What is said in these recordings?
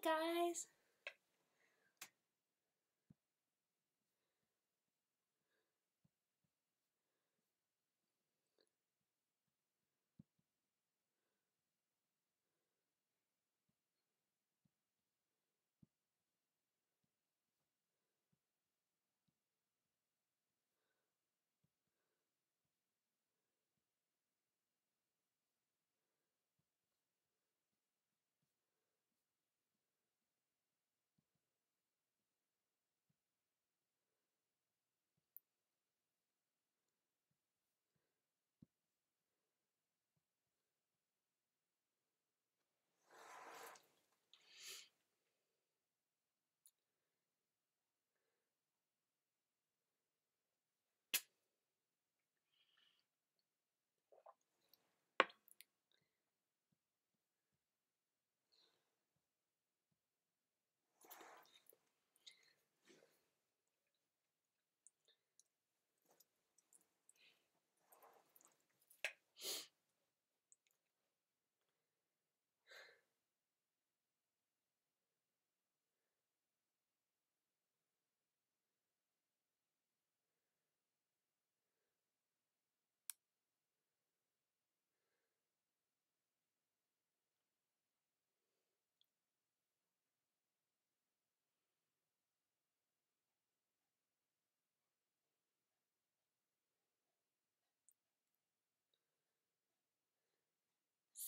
guys.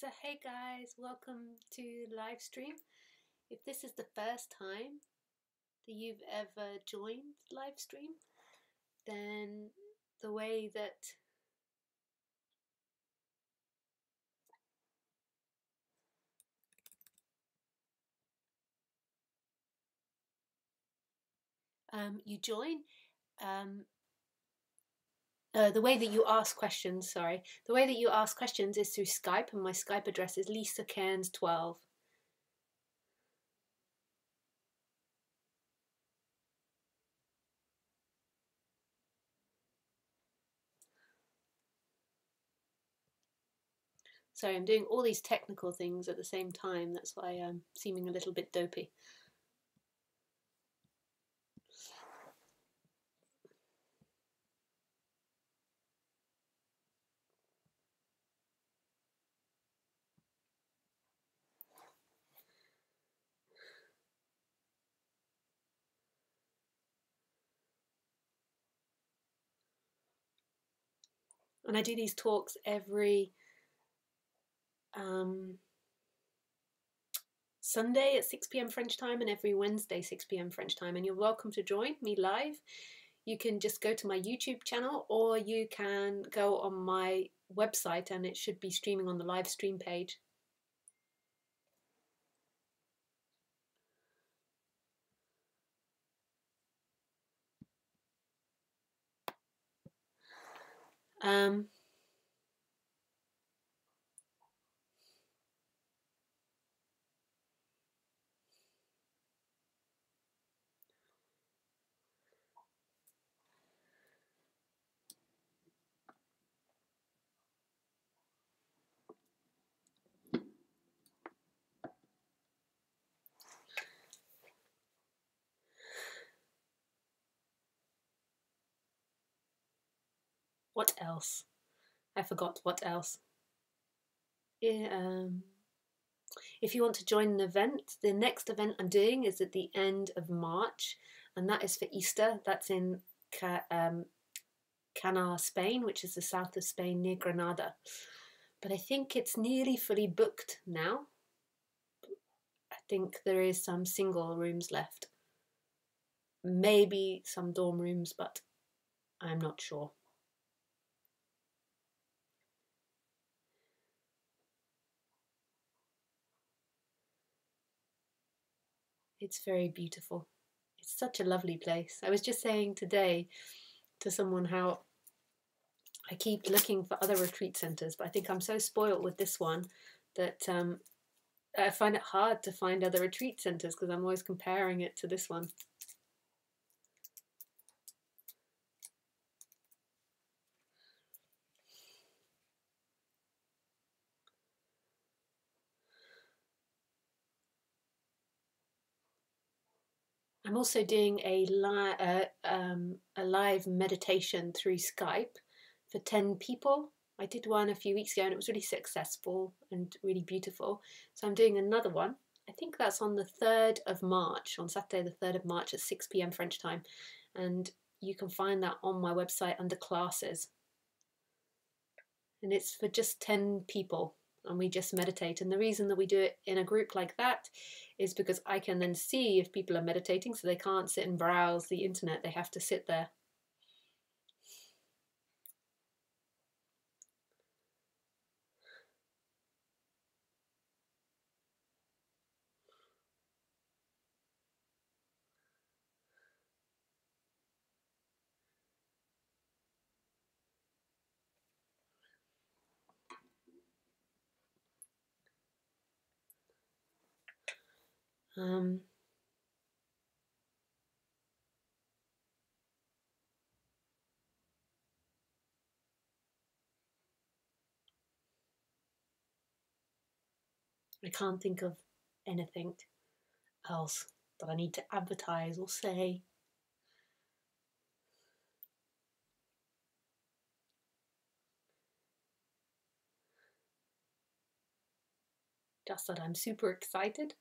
So hey guys, welcome to live stream. If this is the first time that you've ever joined live stream, then the way that you join, the way that you ask questions, the way that you ask questions is through Skype, and my Skype address is Lisa Cairns 12. Sorry, I'm doing all these technical things at the same time. That's why I'm seeming a little bit dopey. And I do these talks every Sunday at 6 p.m. French time and every Wednesday 6 p.m. French time, and you're welcome to join me live. You can just go to my YouTube channel, or you can go on my website and it should be streaming on the live stream page. What else? I forgot what else. Yeah, if you want to join an event, the next event I'm doing is at the end of March, and that is for Easter. That's in Canar, Spain, which is the south of Spain near Granada. But I think it's nearly fully booked now. I think there is some single rooms left. Maybe some dorm rooms, but I'm not sure. It's very beautiful. It's such a lovely place. I was just saying today to someone how I keep looking for other retreat centres, but I think I'm so spoilt with this one that I find it hard to find other retreat centres because I'm always comparing it to this one. I'm also doing a live meditation through Skype for 10 people. I did one a few weeks ago and it was really successful and really beautiful. So I'm doing another one. I think that's on the 3rd of March, on Saturday the 3rd of March at 6 p.m. French time. And you can find that on my website under classes. And it's for just 10 people and we just meditate. And the reason that we do it in a group like that is because I can then see if people are meditating, so they can't sit and browse the internet, they have to sit there. I can't think of anything else that I need to advertise or say. Just that I'm super excited.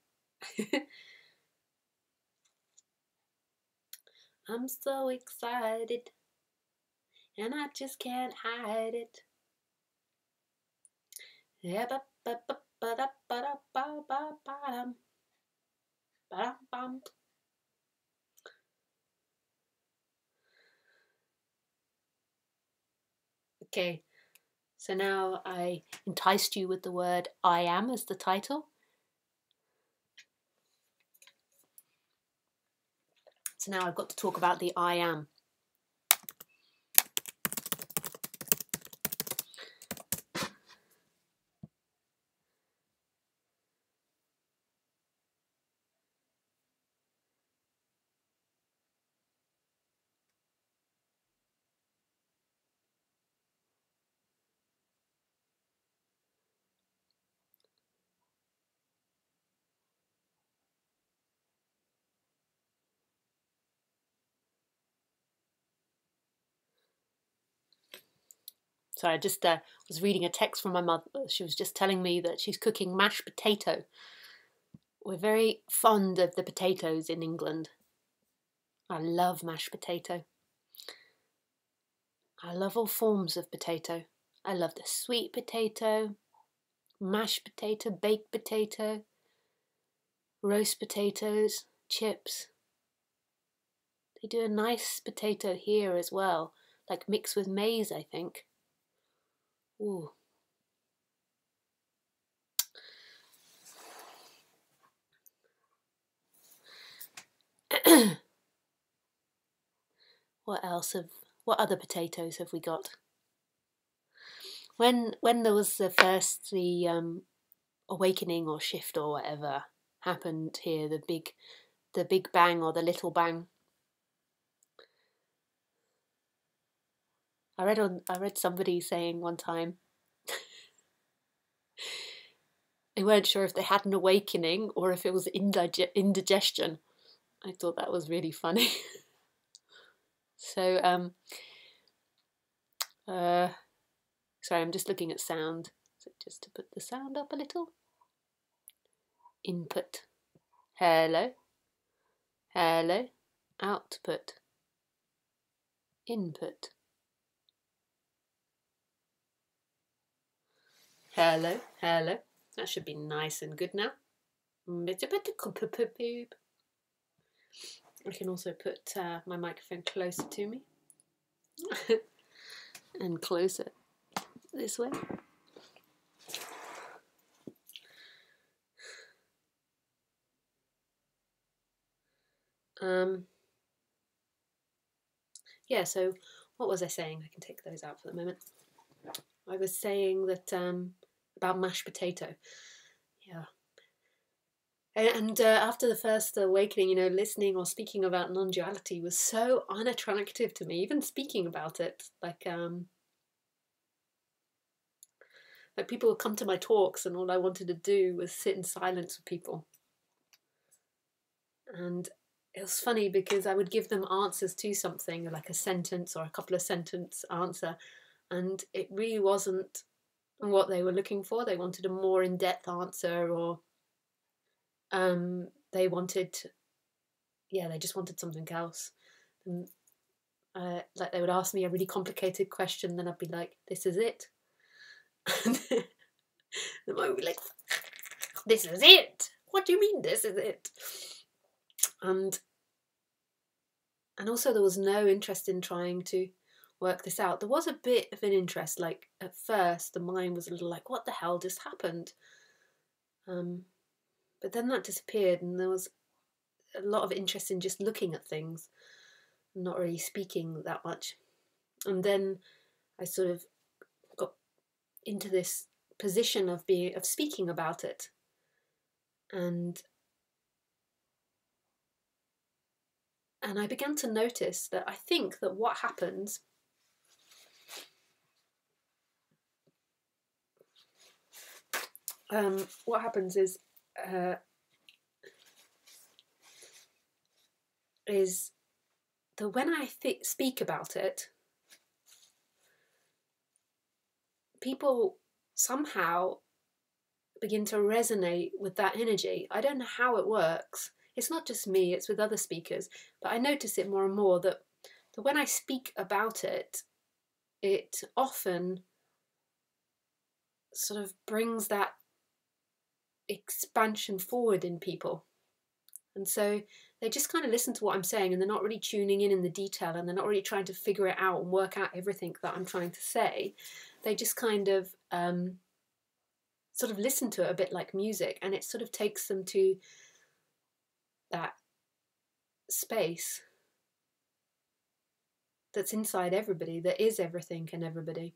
I'm so excited and I just can't hide it. Yeah, okay, so now I enticed you with the word I am as the title. So now I've got to talk about the I am. So I just was reading a text from my mother. She was just telling me that she's cooking mashed potato. We're very fond of the potatoes in England. I love mashed potato. I love all forms of potato. I love the sweet potato, mashed potato, baked potato, roast potatoes, chips. They do a nice potato here as well, like mixed with maize, I think. Ooh. What other potatoes have we got? When there was the awakening or shift or whatever happened here, the big bang or the little bang. I read somebody saying one time they weren't sure if they had an awakening or if it was indigestion. I thought that was really funny. So sorry, I'm just looking at sound. So just to put the sound up a little. Input. Hello. Hello. Output. Input. Hello. Hello. That should be nice and good now. I can also put my microphone closer to me and closer this way. Yeah, so what was I saying? I can take those out for the moment. I was saying that about mashed potato. Yeah. And after the first awakening, listening or speaking about non-duality was so unattractive to me, even speaking about it. Like people would come to my talks and all I wanted to do was sit in silence with people. And it was funny because I would give them answers to something, like a sentence or a couple of sentence answer, and it really wasn't what they were looking for. They wanted a more in-depth answer, or they wanted, yeah, they just wanted something else. And, like they would ask me a really complicated question, then I'd be like, "This is it." And they might be like, "This is it. What do you mean this is it?" And also there was no interest in trying to work this out. There was a bit of an interest, like at first the mind was a little like, what the hell just happened? But then that disappeared, and there was a lot of interest in just looking at things, not really speaking that much. And then I sort of got into this position of speaking about it, and I began to notice that I think that what happens is that when I speak about it, people somehow begin to resonate with that energy. I don't know how it works. It's not just me, it's with other speakers, but I notice it more and more that when I speak about it, it often sort of brings that expansion forward in people. And so they just kind of listen to what I'm saying, and they're not really tuning in the detail, and they're not really trying to figure it out and work out everything that I'm trying to say. They just kind of sort of listen to it a bit like music, and it sort of takes them to that space that's inside everybody, that is everything and everybody.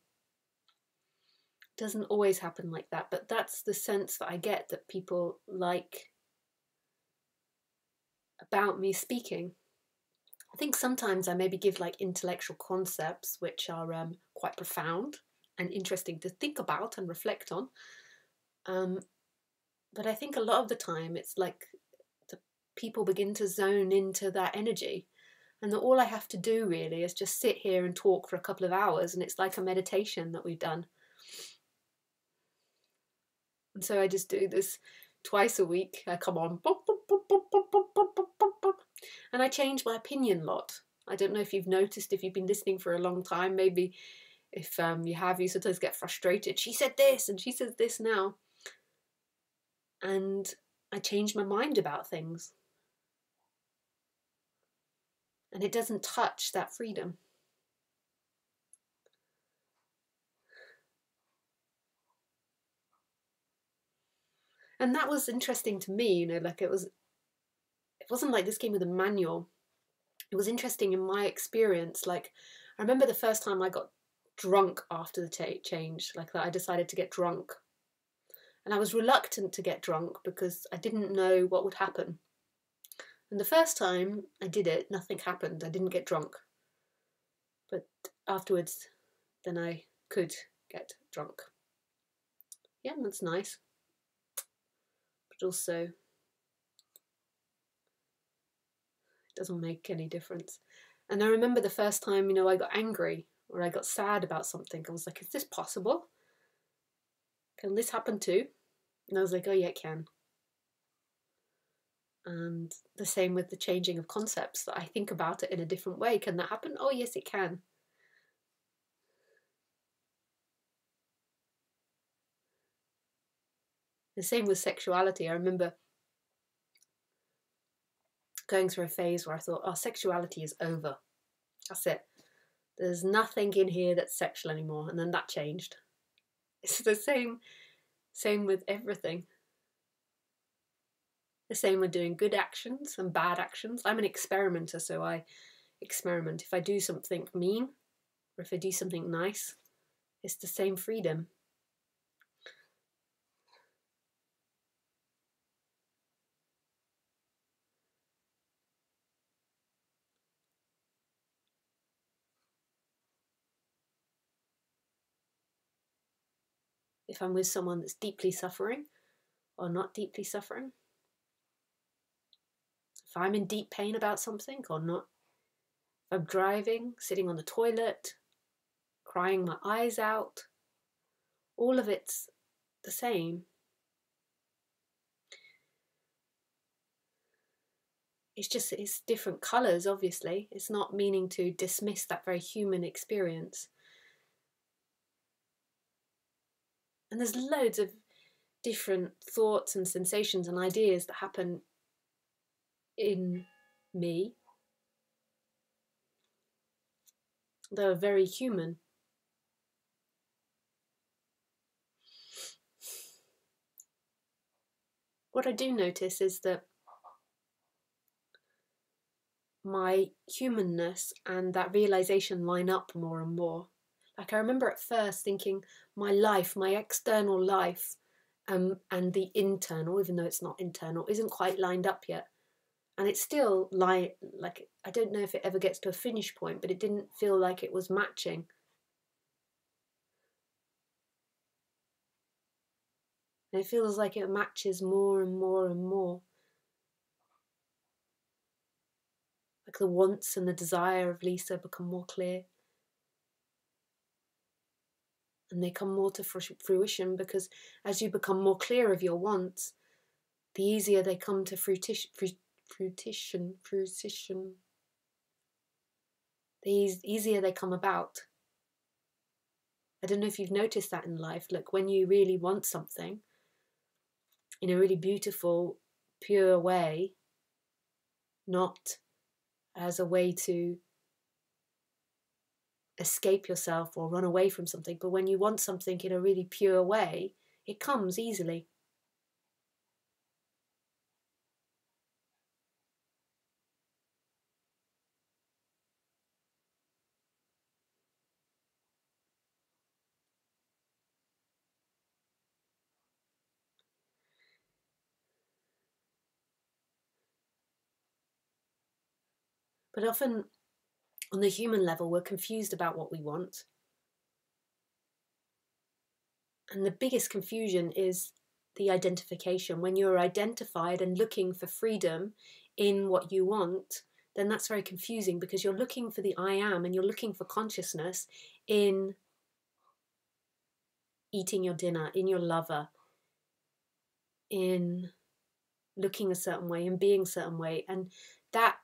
It doesn't always happen like that, but that's the sense that I get that people like about me speaking. I think sometimes I maybe give like intellectual concepts which are quite profound and interesting to think about and reflect on. But I think a lot of the time it's like the people begin to zone into that energy, and that all I have to do really is just sit here and talk for a couple of hours, and it's like a meditation that we've done. And so I just do this twice a week. I come on, and I change my opinion a lot. I don't know if you've noticed, if you've been listening for a long time, maybe if you have, you sometimes get frustrated. She said this and she says this now. And I change my mind about things. And it doesn't touch that freedom. And that was interesting to me, like it wasn't like this came with a manual. It was interesting in my experience. Like, I remember the first time I got drunk after the change, like that I decided to get drunk. And I was reluctant to get drunk because I didn't know what would happen. And the first time I did it, nothing happened. I didn't get drunk. But afterwards, then I could get drunk. Yeah, that's nice. But also, it doesn't make any difference. And I remember the first time, I got angry or I got sad about something. I was like, is this possible? Can this happen too? And I was like, oh yeah, it can. And the same with the changing of concepts, that I think about it in a different way. Can that happen? Oh yes, it can. The same with sexuality. I remember going through a phase where I thought, oh, sexuality is over. That's it. There's nothing in here that's sexual anymore. And then that changed. It's the same with everything. The same with doing good actions and bad actions. I'm an experimenter, so I experiment. If I do something mean, or if I do something nice, it's the same freedom. If I'm with someone that's deeply suffering or not deeply suffering, if I'm in deep pain about something or not. If I'm driving, sitting on the toilet, crying my eyes out, all of it's the same. It's different colours, obviously. It's not meaning to dismiss that very human experience. And there's loads of different thoughts and sensations and ideas that happen in me that are very human. What I do notice is that my humanness and that realization line up more and more. Like I remember at first thinking my life, my external life, and the internal, even though it's not internal, isn't quite lined up yet. And it's still like I don't know if it ever gets to a finish point, but it didn't feel like it was matching. And it feels like it matches more and more and more. Like the wants and the desire of Lisa become more clear. And they come more to fruition, because as you become more clear of your wants, the easier they come to fruition. The easier they come about. I don't know if you've noticed that in life. Like when you really want something in a really beautiful, pure way, not as a way to escape yourself or run away from something, but when you want something in a really pure way, it comes easily. But often on the human level, we're confused about what we want. And the biggest confusion is the identification. When you're identified and looking for freedom in what you want, then that's very confusing, because you're looking for the I am and you're looking for consciousness in eating your dinner, in your lover, in looking a certain way and being a certain way. And that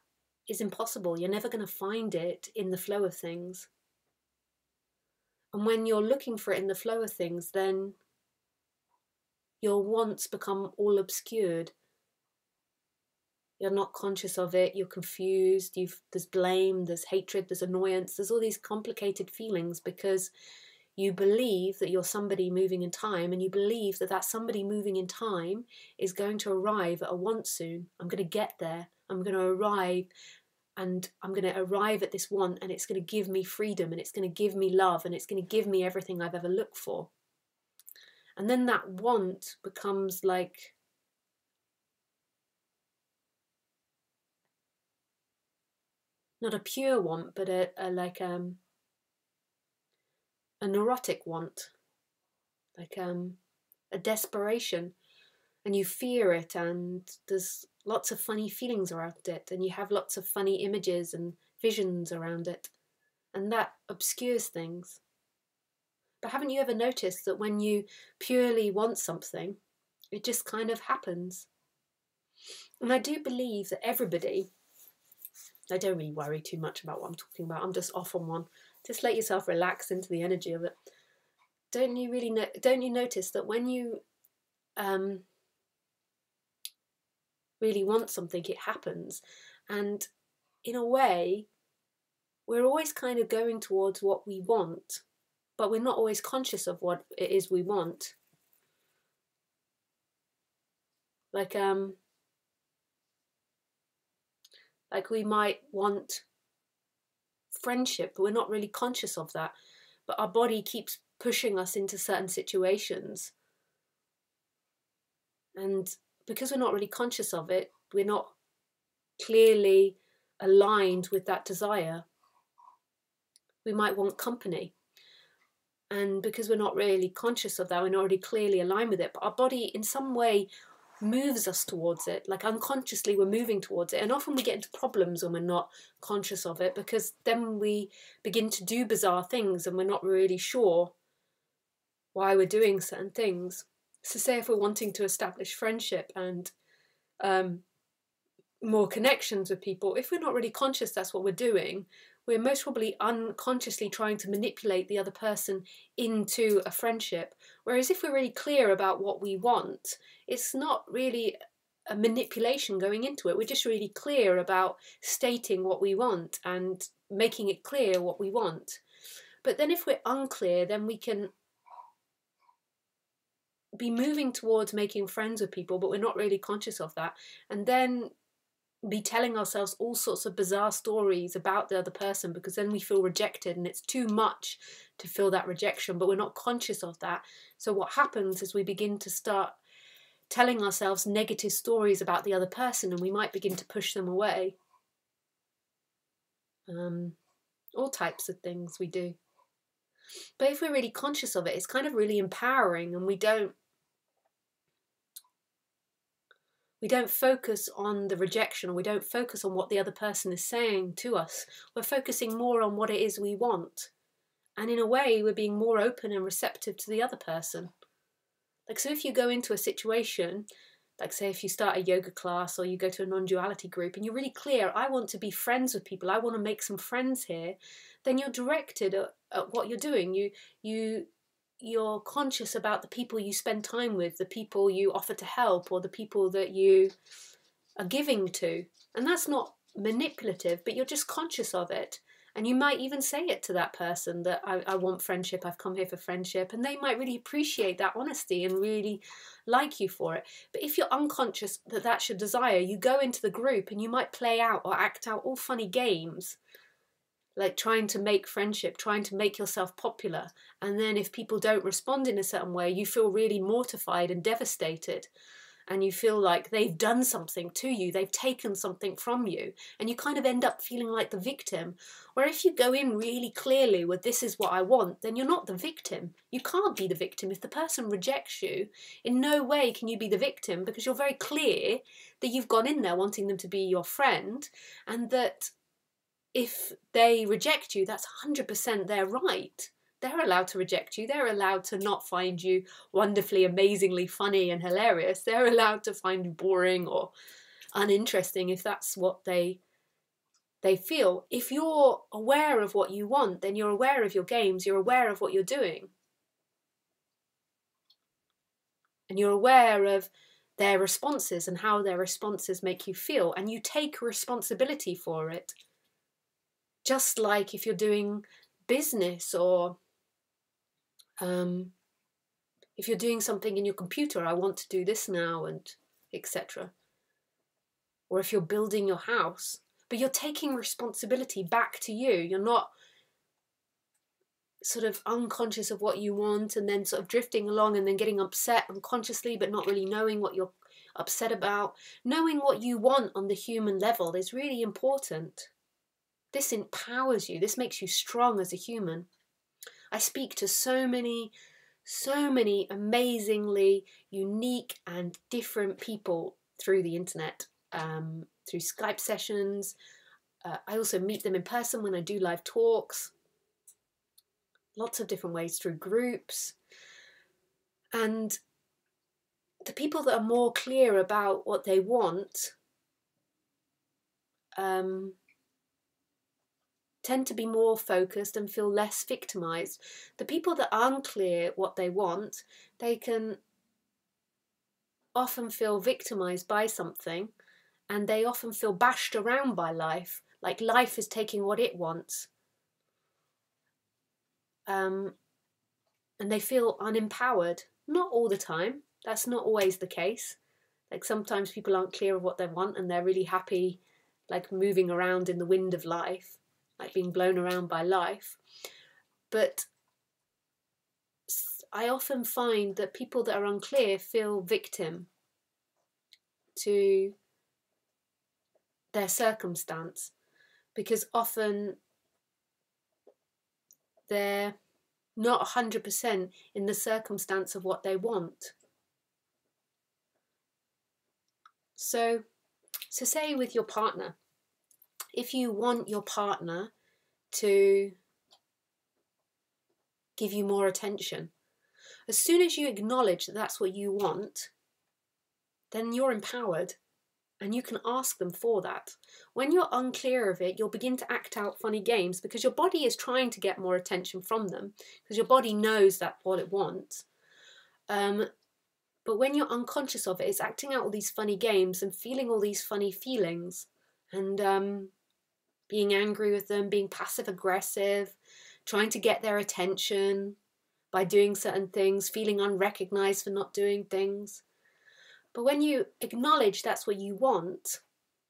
is impossible. You're never going to find it in the flow of things. And when you're looking for it in the flow of things, then your wants become all obscured. You're not conscious of it, you're confused, there's blame, there's hatred, there's annoyance, there's all these complicated feelings, because you believe that you're somebody moving in time, and you believe that that somebody moving in time is going to arrive at a want soon. I'm going to get there, I'm going to arrive, and I'm going to arrive at this want, and it's going to give me freedom, and it's going to give me love, and it's going to give me everything I've ever looked for. And then that want becomes like not a pure want, but a neurotic want, like a desperation, and you fear it, and there's lots of funny feelings around it, and you have lots of funny images and visions around it, and that obscures things. But haven't you ever noticed that when you purely want something, it just kind of happens? And I do believe that everybody, I don't really worry too much about what I'm talking about, I'm just off on one. Just let yourself relax into the energy of it. Don't you notice that when you really want something, it happens? And in a way, we're always kind of going towards what we want, but we're not always conscious of what it is we want. Like we might want friendship, but we're not really conscious of that. But our body keeps pushing us into certain situations. And because we're not really conscious of it, we're not clearly aligned with that desire. We might want company. And because we're not really conscious of that, we're not really clearly aligned with it. But our body in some way moves us towards it. Like unconsciously we're moving towards it, and often we get into problems when we're not conscious of it, because then we begin to do bizarre things and we're not really sure why we're doing certain things. So say if we're wanting to establish friendship and more connections with people, if we're not really conscious that's what we're doing, we're most probably unconsciously trying to manipulate the other person into a friendship. Whereas if we're really clear about what we want, it's not really a manipulation going into it. We're just really clear about stating what we want and making it clear what we want. But then if we're unclear, then we can be moving towards making friends with people, but we're not really conscious of that. And then be telling ourselves all sorts of bizarre stories about the other person, because then we feel rejected and it's too much to feel that rejection, but we're not conscious of that. So what happens is we begin to start telling ourselves negative stories about the other person, and we might begin to push them away. All types of things we do. But if we're really conscious of it, it's kind of really empowering, and we don't focus on the rejection, or we don't focus on what the other person is saying to us. We're focusing more on what it is we want. And in a way, we're being more open and receptive to the other person. Like, so if you go into a situation, like say if you start a yoga class or you go to a non-duality group and you're really clear, I want to be friends with people, I want to make some friends here, then you're directed at what you're doing. You're conscious about the people you spend time with, the people you offer to help, or the people that you are giving to. And that's not manipulative, but you're just conscious of it. And you might even say it to that person that I want friendship, I've come here for friendship. And they might really appreciate that honesty and really like you for it. But if you're unconscious that that's your desire, you go into the group and you might play out or act out all funny games, like trying to make friendship, trying to make yourself popular. And then if people don't respond in a certain way, you feel really mortified and devastated. And you feel like they've done something to you, they've taken something from you. And you kind of end up feeling like the victim. Where if you go in really clearly with this is what I want, then you're not the victim. You can't be the victim. If the person rejects you, in no way can you be the victim, because you're very clear that you've gone in there wanting them to be your friend, and that if they reject you, that's 100% their right. They're allowed to reject you. They're allowed to not find you wonderfully, amazingly funny and hilarious. They're allowed to find you boring or uninteresting if that's what they feel. If you're aware of what you want, then you're aware of your games, you're aware of what you're doing. And you're aware of their responses and how their responses make you feel. And you take responsibility for it. Just like if you're doing business, or if you're doing something in your computer, I want to do this now, and etc. Or if you're building your house, but you're taking responsibility back to you. You're not sort of unconscious of what you want and then sort of drifting along and then getting upset unconsciously, but not really knowing what you're upset about. Knowing what you want on the human level is really important. This empowers you. This makes you strong as a human. I speak to so many amazingly unique and different people through the internet, through Skype sessions. I also meet them in person when I do live talks. Lots of different ways, through groups. And the people that are more clear about what they want tend to be more focused and feel less victimized. The people that are unclear what they want, they can often feel victimized by something, and they often feel bashed around by life, like life is taking what it wants. And they feel unempowered. Not all the time. That's not always the case. Like sometimes people aren't clear of what they want and they're really happy, like moving around in the wind of life, like being blown around by life. But I often find that people that are unclear feel victim to their circumstance, because often they're not 100% in the circumstance of what they want. So say with your partner, if you want your partner to give you more attention, as soon as you acknowledge that that's what you want, then you're empowered and you can ask them for that. When you're unclear of it, you'll begin to act out funny games because your body is trying to get more attention from them because your body knows that what it wants. But when you're unconscious of it, it's acting out all these funny games and feeling all these funny feelings and being angry with them, being passive aggressive, trying to get their attention by doing certain things, feeling unrecognized for not doing things. But when you acknowledge that's what you want,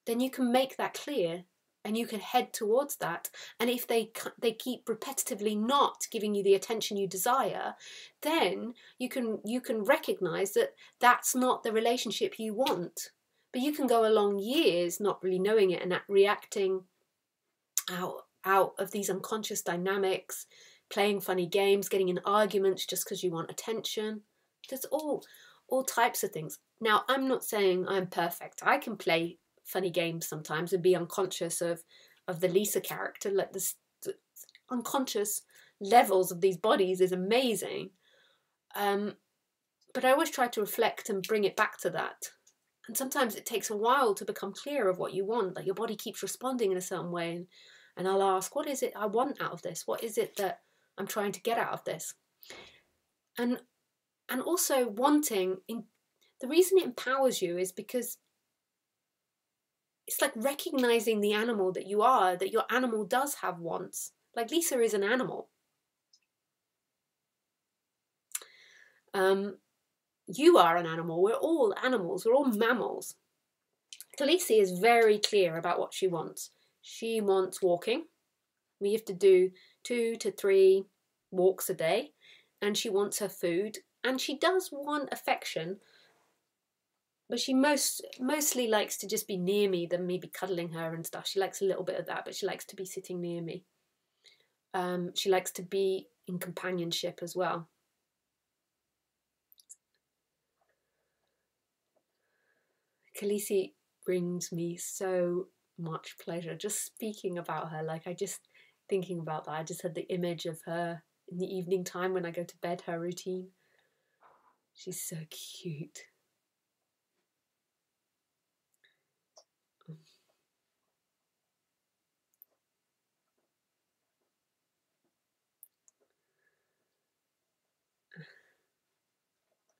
then you can make that clear and you can head towards that. And if they keep repetitively not giving you the attention you desire, then you can recognize that that's not the relationship you want. But you can go along years not really knowing it and reacting out of these unconscious dynamics, playing funny games, getting in arguments just because you want attention. There's all types of things. Now, I'm not saying I'm perfect. I can play funny games sometimes and be unconscious of the Lisa character. Like the unconscious levels of these bodies is amazing. But I always try to reflect and bring it back to that. And sometimes it takes a while to become clear of what you want. Like your body keeps responding in a certain way. And I'll ask, what is it I want out of this? What is it that I'm trying to get out of this? And also wanting, the reason it empowers you is because it's like recognizing the animal that you are, that your animal does have wants. Like Lisa is an animal. You are an animal. We're all animals. We're all mammals. Khaleesi is very clear about what she wants. She wants walking. We have to do 2 to 3 walks a day. And she wants her food. And she does want affection. But she mostly likes to just be near me than me be cuddling her and stuff. She likes a little bit of that, but she likes to be sitting near me. She likes to be in companionship as well. Khaleesi brings me so much pleasure just speaking about her. Like thinking about that, I just had the image of her in the evening time when I go to bed, her routine. She's so cute.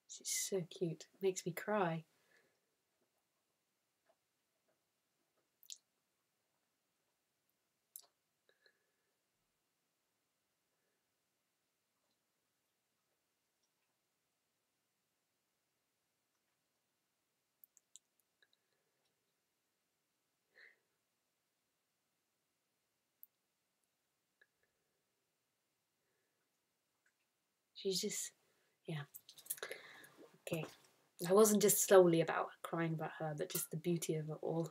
She's so cute. Makes me cry. She's just, yeah. Okay. I wasn't just solely about crying about her, but just the beauty of it all.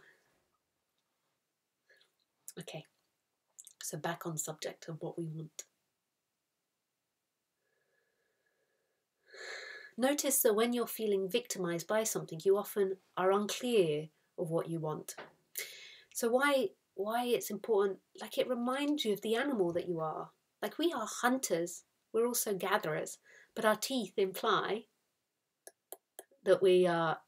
Okay. So back on subject of what we want. Notice that when you're feeling victimized by something, you often are unclear of what you want. So why it's important, like it reminds you of the animal that you are. Like we are hunters, we're also gatherers, but our teeth imply that we are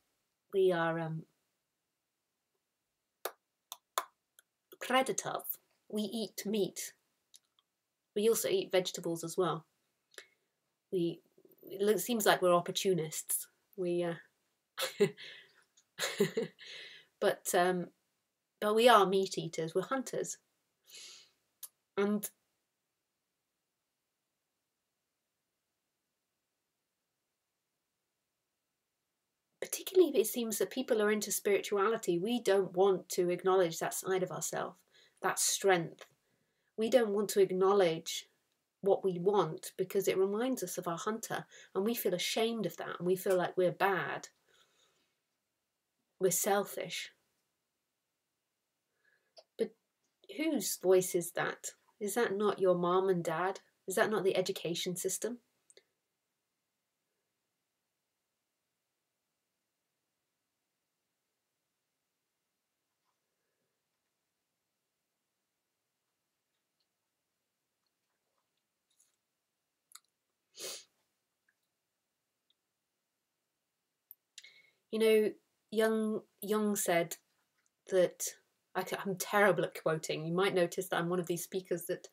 predators. We eat meat. We also eat vegetables as well. It seems like we're opportunists. But we are meat eaters. We're hunters, and particularly if it seems that people are into spirituality, we don't want to acknowledge that side of ourselves, that strength. We don't want to acknowledge what we want because it reminds us of our hunter, and we feel ashamed of that, and we feel like we're bad. We're selfish. But whose voice is that? Is that not your mom and dad? Is that not the education system? You know, Jung said that, I'm terrible at quoting. You might notice that I'm one of these speakers that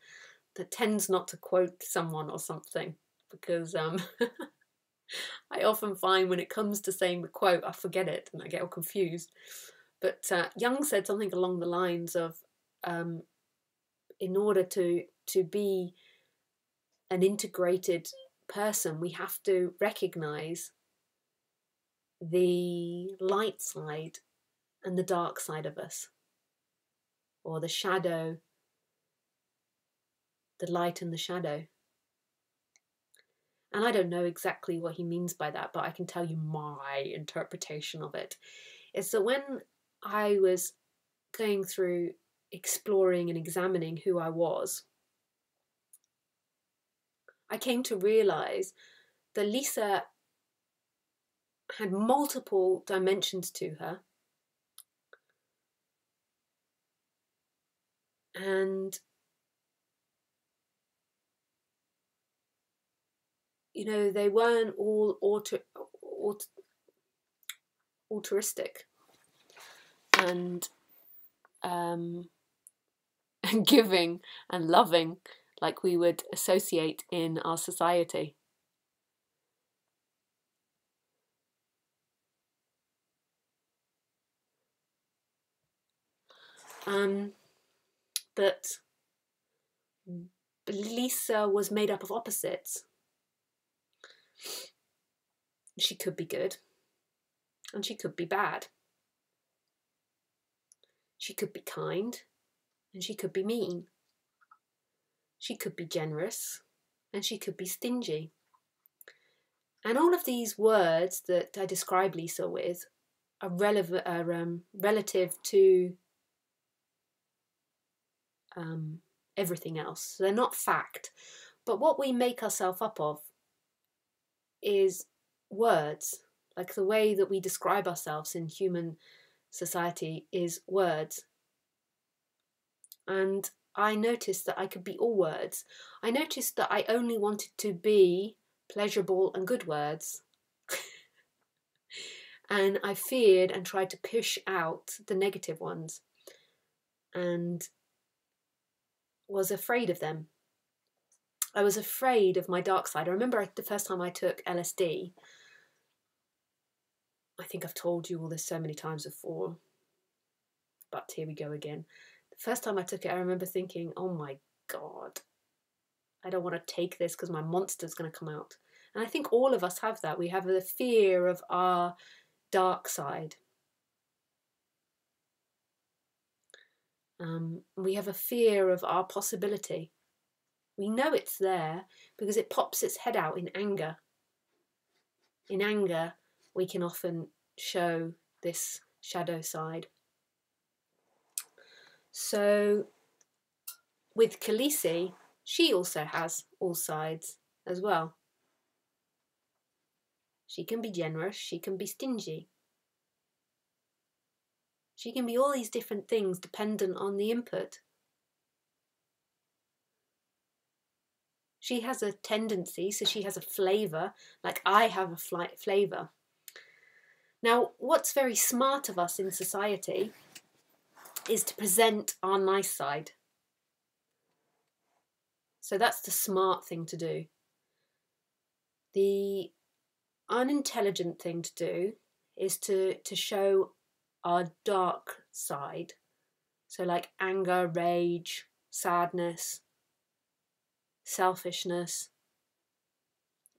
tends not to quote someone or something, because I often find when it comes to saying the quote, I forget it and I get all confused. But Jung said something along the lines of, in order to be an integrated person, we have to recognize the light side and the dark side of us, or the shadow, the light and the shadow. And I don't know exactly what he means by that, but I can tell you my interpretation of it. Is that when I was going through exploring and examining who I was, I came to realize that Lisa had multiple dimensions to her. And, you know, they weren't all altruistic and giving and loving like we would associate in our society. But Lisa was made up of opposites. She could be good, and she could be bad. She could be kind, and she could be mean. She could be generous, and she could be stingy. And all of these words that I describe Lisa with are relative to everything else. So they're not fact. But what we make ourselves up of is words. Like the way that we describe ourselves in human society is words. And I noticed that I could be all words. I noticed that I only wanted to be pleasurable and good words. And I feared and tried to push out the negative ones and was afraid of them. I was afraid of my dark side. I remember the first time I took LSD, I think I've told you all this so many times before, but here we go again. The first time I took it, I remember thinking, oh my God, I don't want to take this because my monster's going to come out. And I think all of us have that. We have the fear of our dark side. We have a fear of our possibility. We know it's there because it pops its head out in anger. In anger, we can often show this shadow side. So with Khaleesi, she also has all sides as well. She can be generous, she can be stingy. She can be all these different things dependent on the input. She has a tendency, so she has a flavour, like I have a flavour. Now, what's very smart of us in society is to present our nice side. So that's the smart thing to do. The unintelligent thing to do is to show our dark side. So like anger, rage, sadness, selfishness,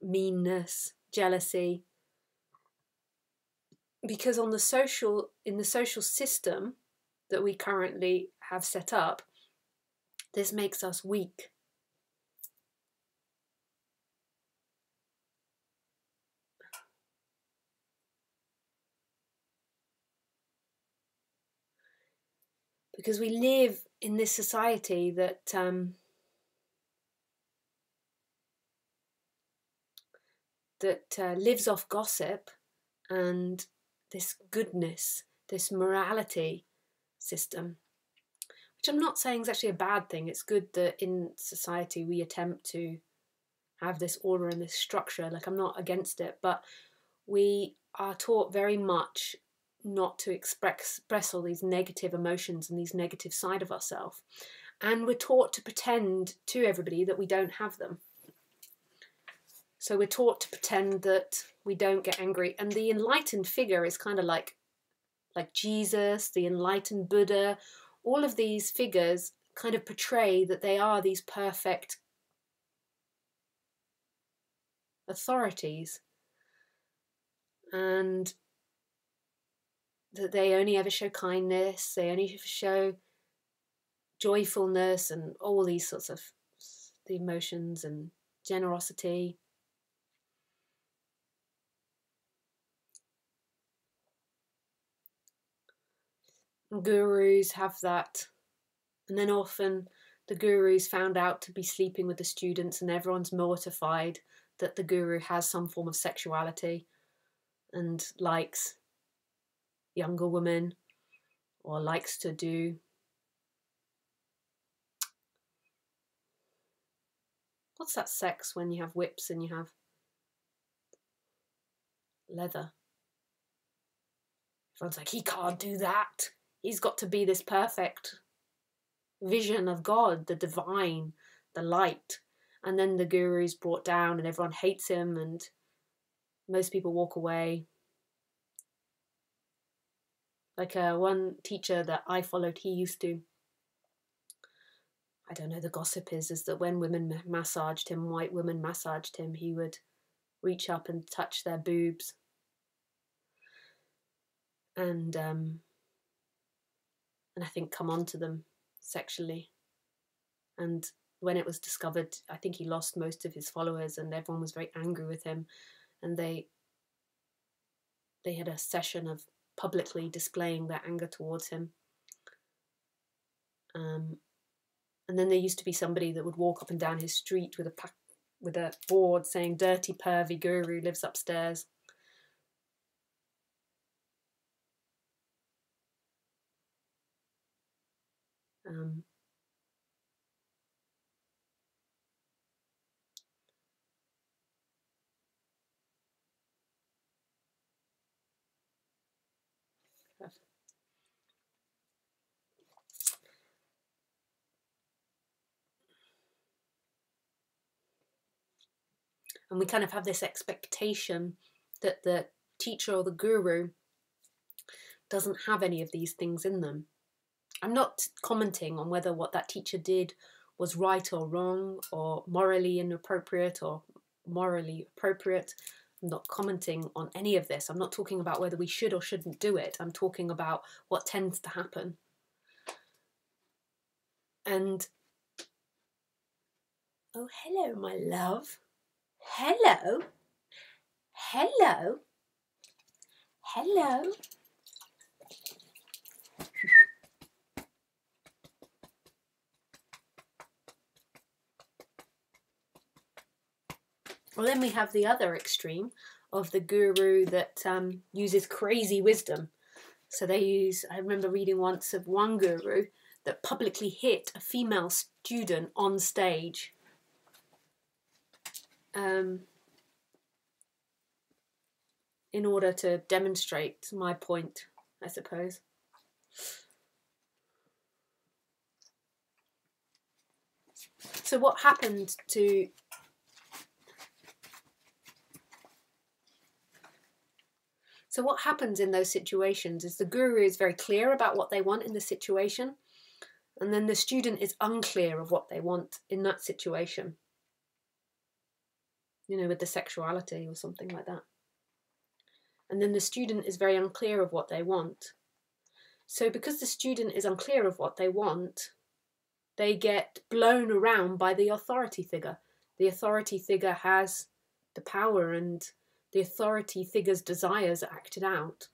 meanness, jealousy. Because in the social system that we currently have set up, this makes us weak. Because we live in this society that lives off gossip and this goodness, this morality system, which I'm not saying is actually a bad thing. It's good that in society we attempt to have this order and this structure. Like, I'm not against it, but we are taught very much not to express all these negative emotions and these negative side of ourselves. And we're taught to pretend to everybody that we don't have them. So we're taught to pretend that we don't get angry. And the enlightened figure is kind of like Jesus, the enlightened Buddha. All of these figures kind of portray that they are these perfect authorities, and that they only ever show kindness, they only ever show joyfulness and all these sorts of the emotions and generosity. And gurus have that. And then often the guru's found out to be sleeping with the students, and everyone's mortified that the guru has some form of sexuality and likes younger women, or likes to do what's that sex when you have whips and you have leather? Everyone's like, he can't do that. He's got to be this perfect vision of God, the divine, the light. And then the guru's brought down and everyone hates him and most people walk away. Like one teacher that I followed, he used to, I don't know, the gossip is that when women massaged him, white women massaged him, he would reach up and touch their boobs. And I think come on to them sexually. And when it was discovered, I think he lost most of his followers and everyone was very angry with him. And they had a session of publicly displaying their anger towards him. And then there used to be somebody that would walk up and down his street with a board saying, "Dirty pervy guru lives upstairs." And we kind of have this expectation that the teacher or the guru doesn't have any of these things in them. I'm not commenting on whether what that teacher did was right or wrong, or morally inappropriate or morally appropriate. I'm not commenting on any of this. I'm not talking about whether we should or shouldn't do it. I'm talking about what tends to happen. And, oh, hello, my love. Hello. Hello. Hello. Well, then we have the other extreme of the guru that uses crazy wisdom. So I remember reading once of one guru that publicly hit a female student on stage. In order to demonstrate my point, I suppose. So what happened to... So what happens in those situations is the guru is very clear about what they want in the situation, and then the student is unclear of what they want in that situation. You know, with the sexuality or something like that. And then the student is very unclear of what they want. So because the student is unclear of what they want, they get blown around by the authority figure. The authority figure has the power and the authority figure's desires are acted out.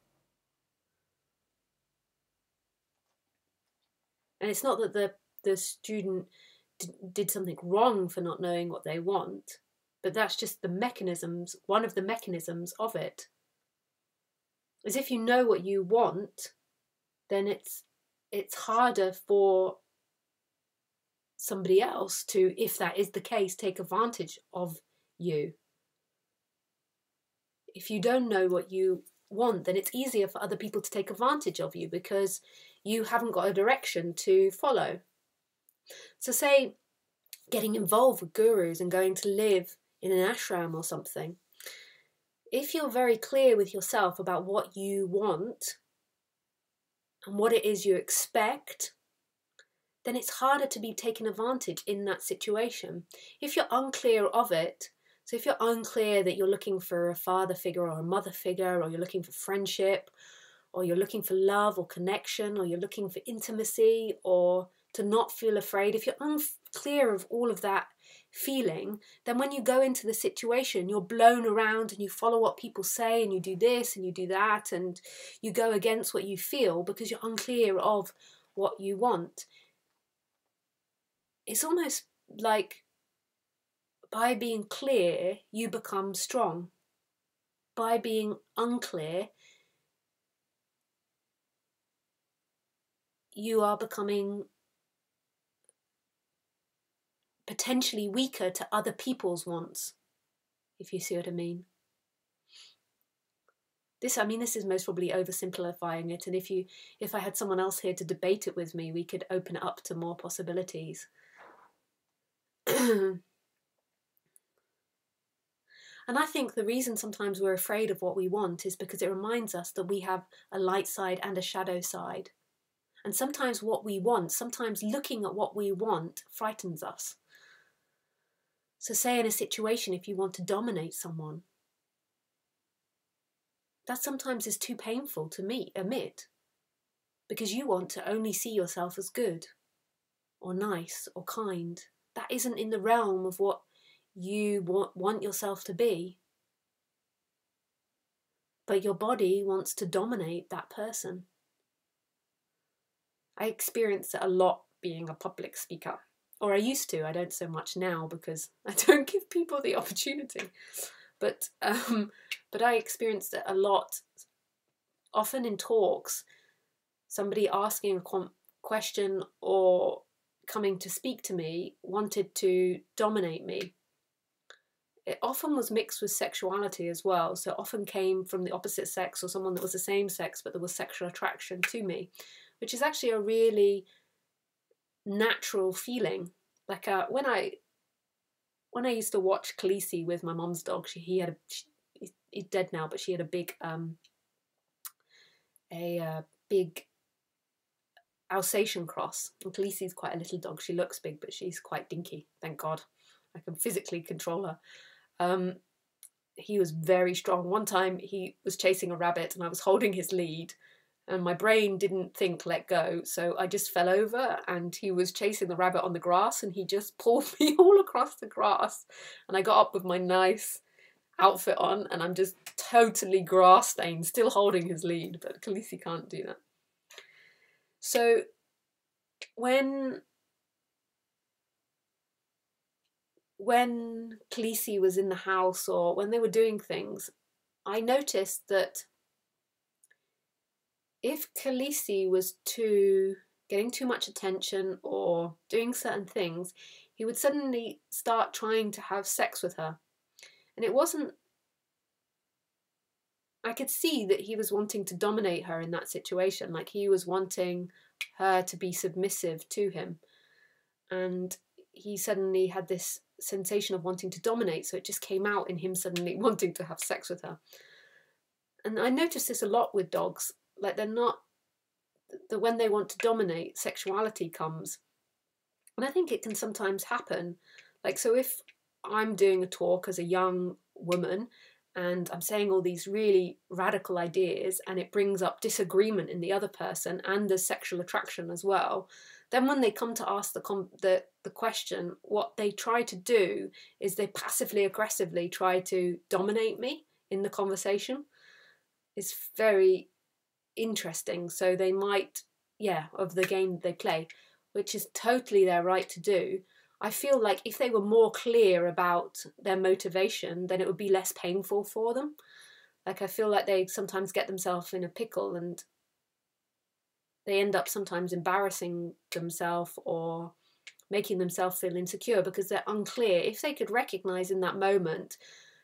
And it's not that the student did something wrong for not knowing what they want, but that's just the mechanisms, one of the mechanisms of it. As if you know what you want, then it's harder for somebody else to, if that is the case, take advantage of you. if you don't know what you want, then it's easier for other people to take advantage of you because you haven't got a direction to follow. So say getting involved with gurus and going to live in an ashram or something. If you're very clear with yourself about what you want and what it is you expect, then it's harder to be taken advantage in that situation. If you're unclear of it, so if you're unclear that you're looking for a father figure or a mother figure, or you're looking for friendship, or you're looking for love or connection, or you're looking for intimacy, or to not feel afraid, if you're unclear of all of that feeling, then when you go into the situation, you're blown around and you follow what people say and you do this and you do that and you go against what you feel because you're unclear of what you want. It's almost like by being clear, you become strong. By being unclear, you are becoming potentially weaker to other people's wants, if you see what I mean. This is most probably oversimplifying it, and if I had someone else here to debate it with me, we could open it up to more possibilities. And I think the reason sometimes we're afraid of what we want is because it reminds us that we have a light side and a shadow side. And sometimes what we want, sometimes looking at what we want frightens us. So say in a situation, if you want to dominate someone, that sometimes is too painful to admit, because you want to only see yourself as good or nice or kind. That isn't in the realm of what you want yourself to be. But your body wants to dominate that person. I experience it a lot being a public speaker. Or I used to. I don't so much now because I don't give people the opportunity. But I experienced it a lot. Often in talks, somebody asking a question or coming to speak to me wanted to dominate me. It often was mixed with sexuality as well. So it often came from the opposite sex or someone that was the same sex, but there was sexual attraction to me, which is actually a really natural feeling. Like when I used to watch Khaleesi with my mom's dog, he's dead now, but she had a big Alsatian cross. And Khaleesi's quite a little dog. She looks big, but she's quite dinky. Thank God, I can physically control her. He was very strong. One time he was chasing a rabbit and I was holding his lead and my brain didn't think let go, so I just fell over and he was chasing the rabbit on the grass and he just pulled me all across the grass and I got up with my nice outfit on and I'm just totally grass stained, still holding his lead, but Khaleesi can't do that. So when Khaleesi was in the house or when they were doing things, I noticed that if Khaleesi was getting too much attention or doing certain things, he would suddenly start trying to have sex with her. And I could see that he was wanting to dominate her in that situation, like he was wanting her to be submissive to him. And he suddenly had this sensation of wanting to dominate, so it just came out in him suddenly wanting to have sex with her. And I noticed this a lot with dogs, like that when they want to dominate, sexuality comes. And I think it can sometimes happen. Like, so if I'm doing a talk as a young woman and I'm saying all these really radical ideas and it brings up disagreement in the other person and there's sexual attraction as well, then when they come to ask the question, what they try to do is they passively aggressively try to dominate me in the conversation. It's very interesting. So they might, of the game they play, which is totally their right to do. I feel like if they were more clear about their motivation, then it would be less painful for them. Like I feel like they sometimes get themselves in a pickle and they end up sometimes embarrassing themselves or making themselves feel insecure because they're unclear. If they could recognize in that moment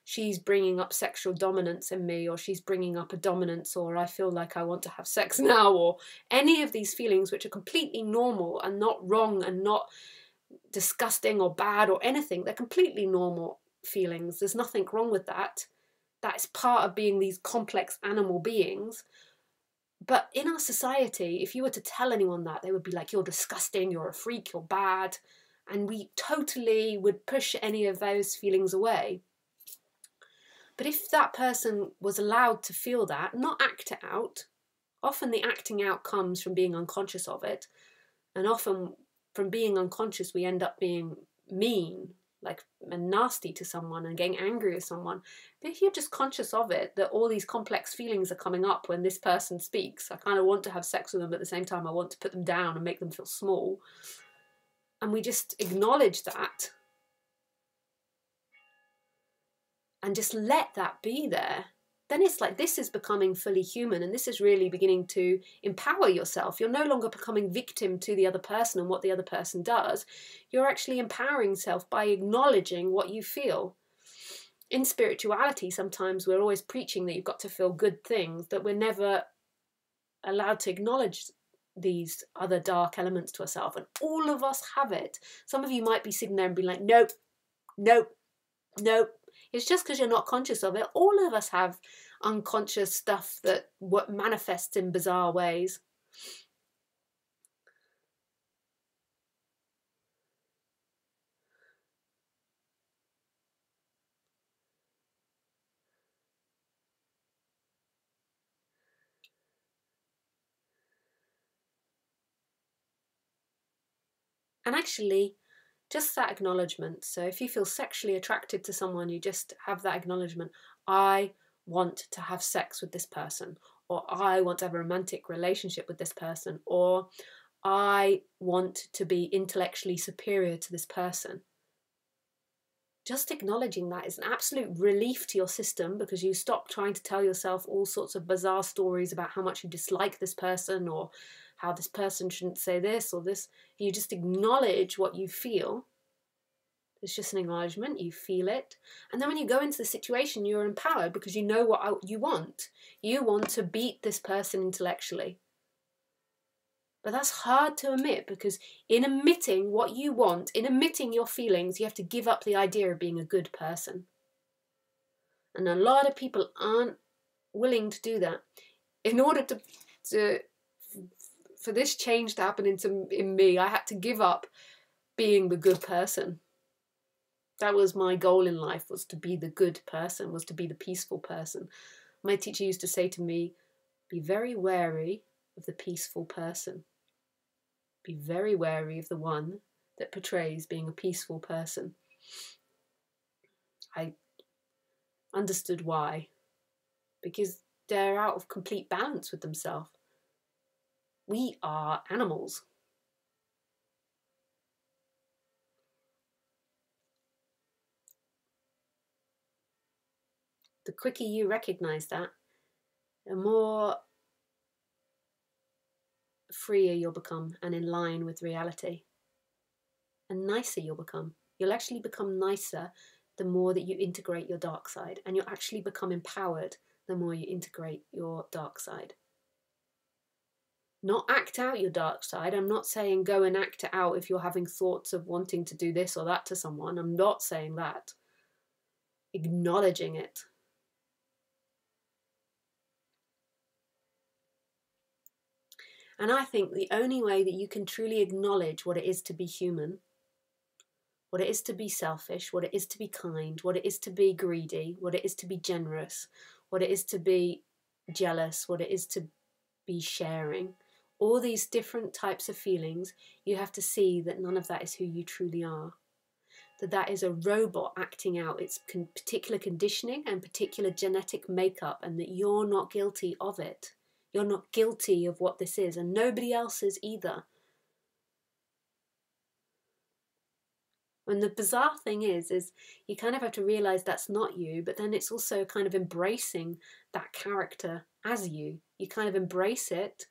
she's bringing up sexual dominance in me, or she's bringing up a dominance, or I feel like I want to have sex now, or any of these feelings which are completely normal and not wrong and not disgusting or bad or anything. They're completely normal feelings. There's nothing wrong with that. That's part of being these complex animal beings. But in our society, if you were to tell anyone that, they would be like, you're disgusting, you're a freak, you're bad. And we totally would push any of those feelings away. But if that person was allowed to feel that, not act it out, often the acting out comes from being unconscious of it. And often from being unconscious, we end up being mean, like, and nasty to someone and getting angry with someone. But if you're just conscious of it, that all these complex feelings are coming up when this person speaks, I kind of want to have sex with them, but at the same time I want to put them down and make them feel small, and we just acknowledge that and just let that be there, then it's like, this is becoming fully human, and this is really beginning to empower yourself. You're no longer becoming victim to the other person and what the other person does. You're actually empowering yourself by acknowledging what you feel. In spirituality, sometimes we're always preaching that you've got to feel good things, that we're never allowed to acknowledge these other dark elements to ourselves. And all of us have it. Some of you might be sitting there and be like, nope, nope, nope. It's just because you're not conscious of it. All of us have unconscious stuff that manifests in bizarre ways. And actually, just that acknowledgement. So if you feel sexually attracted to someone, you just have that acknowledgement. I want to have sex with this person, or I want to have a romantic relationship with this person, or I want to be intellectually superior to this person. Just acknowledging that is an absolute relief to your system, because you stop trying to tell yourself all sorts of bizarre stories about how much you dislike this person, or how this person shouldn't say this or this. You just acknowledge what you feel. It's just an acknowledgement, you feel it. And then when you go into the situation, you're empowered because you know what you want. You want to beat this person intellectually. But that's hard to admit, because in admitting what you want, in admitting your feelings, you have to give up the idea of being a good person. And a lot of people aren't willing to do that. In order for this change to happen in me, I had to give up being the good person. That was my goal in life, was to be the good person, was to be the peaceful person. My teacher used to say to me, be very wary of the peaceful person. Be very wary of the one that portrays being a peaceful person. I understood why. Because they're out of complete balance with themselves. We are animals. The quicker you recognize that, the more freer you'll become and in line with reality. And nicer you'll become. You'll actually become nicer the more that you integrate your dark side. And you'll actually become empowered the more you integrate your dark side. Not act out your dark side. I'm not saying go and act it out if you're having thoughts of wanting to do this or that to someone. I'm not saying that. Acknowledging it. And I think the only way that you can truly acknowledge what it is to be human, what it is to be selfish, what it is to be kind, what it is to be greedy, what it is to be generous, what it is to be jealous, what it is to be sharing, all these different types of feelings, you have to see that none of that is who you truly are. That is a robot acting out its particular conditioning and particular genetic makeup, and that you're not guilty of it. You're not guilty of what this is, and nobody else is either. And the bizarre thing is you kind of have to realize that's not you, but then it's also kind of embracing that character as you. You kind of embrace it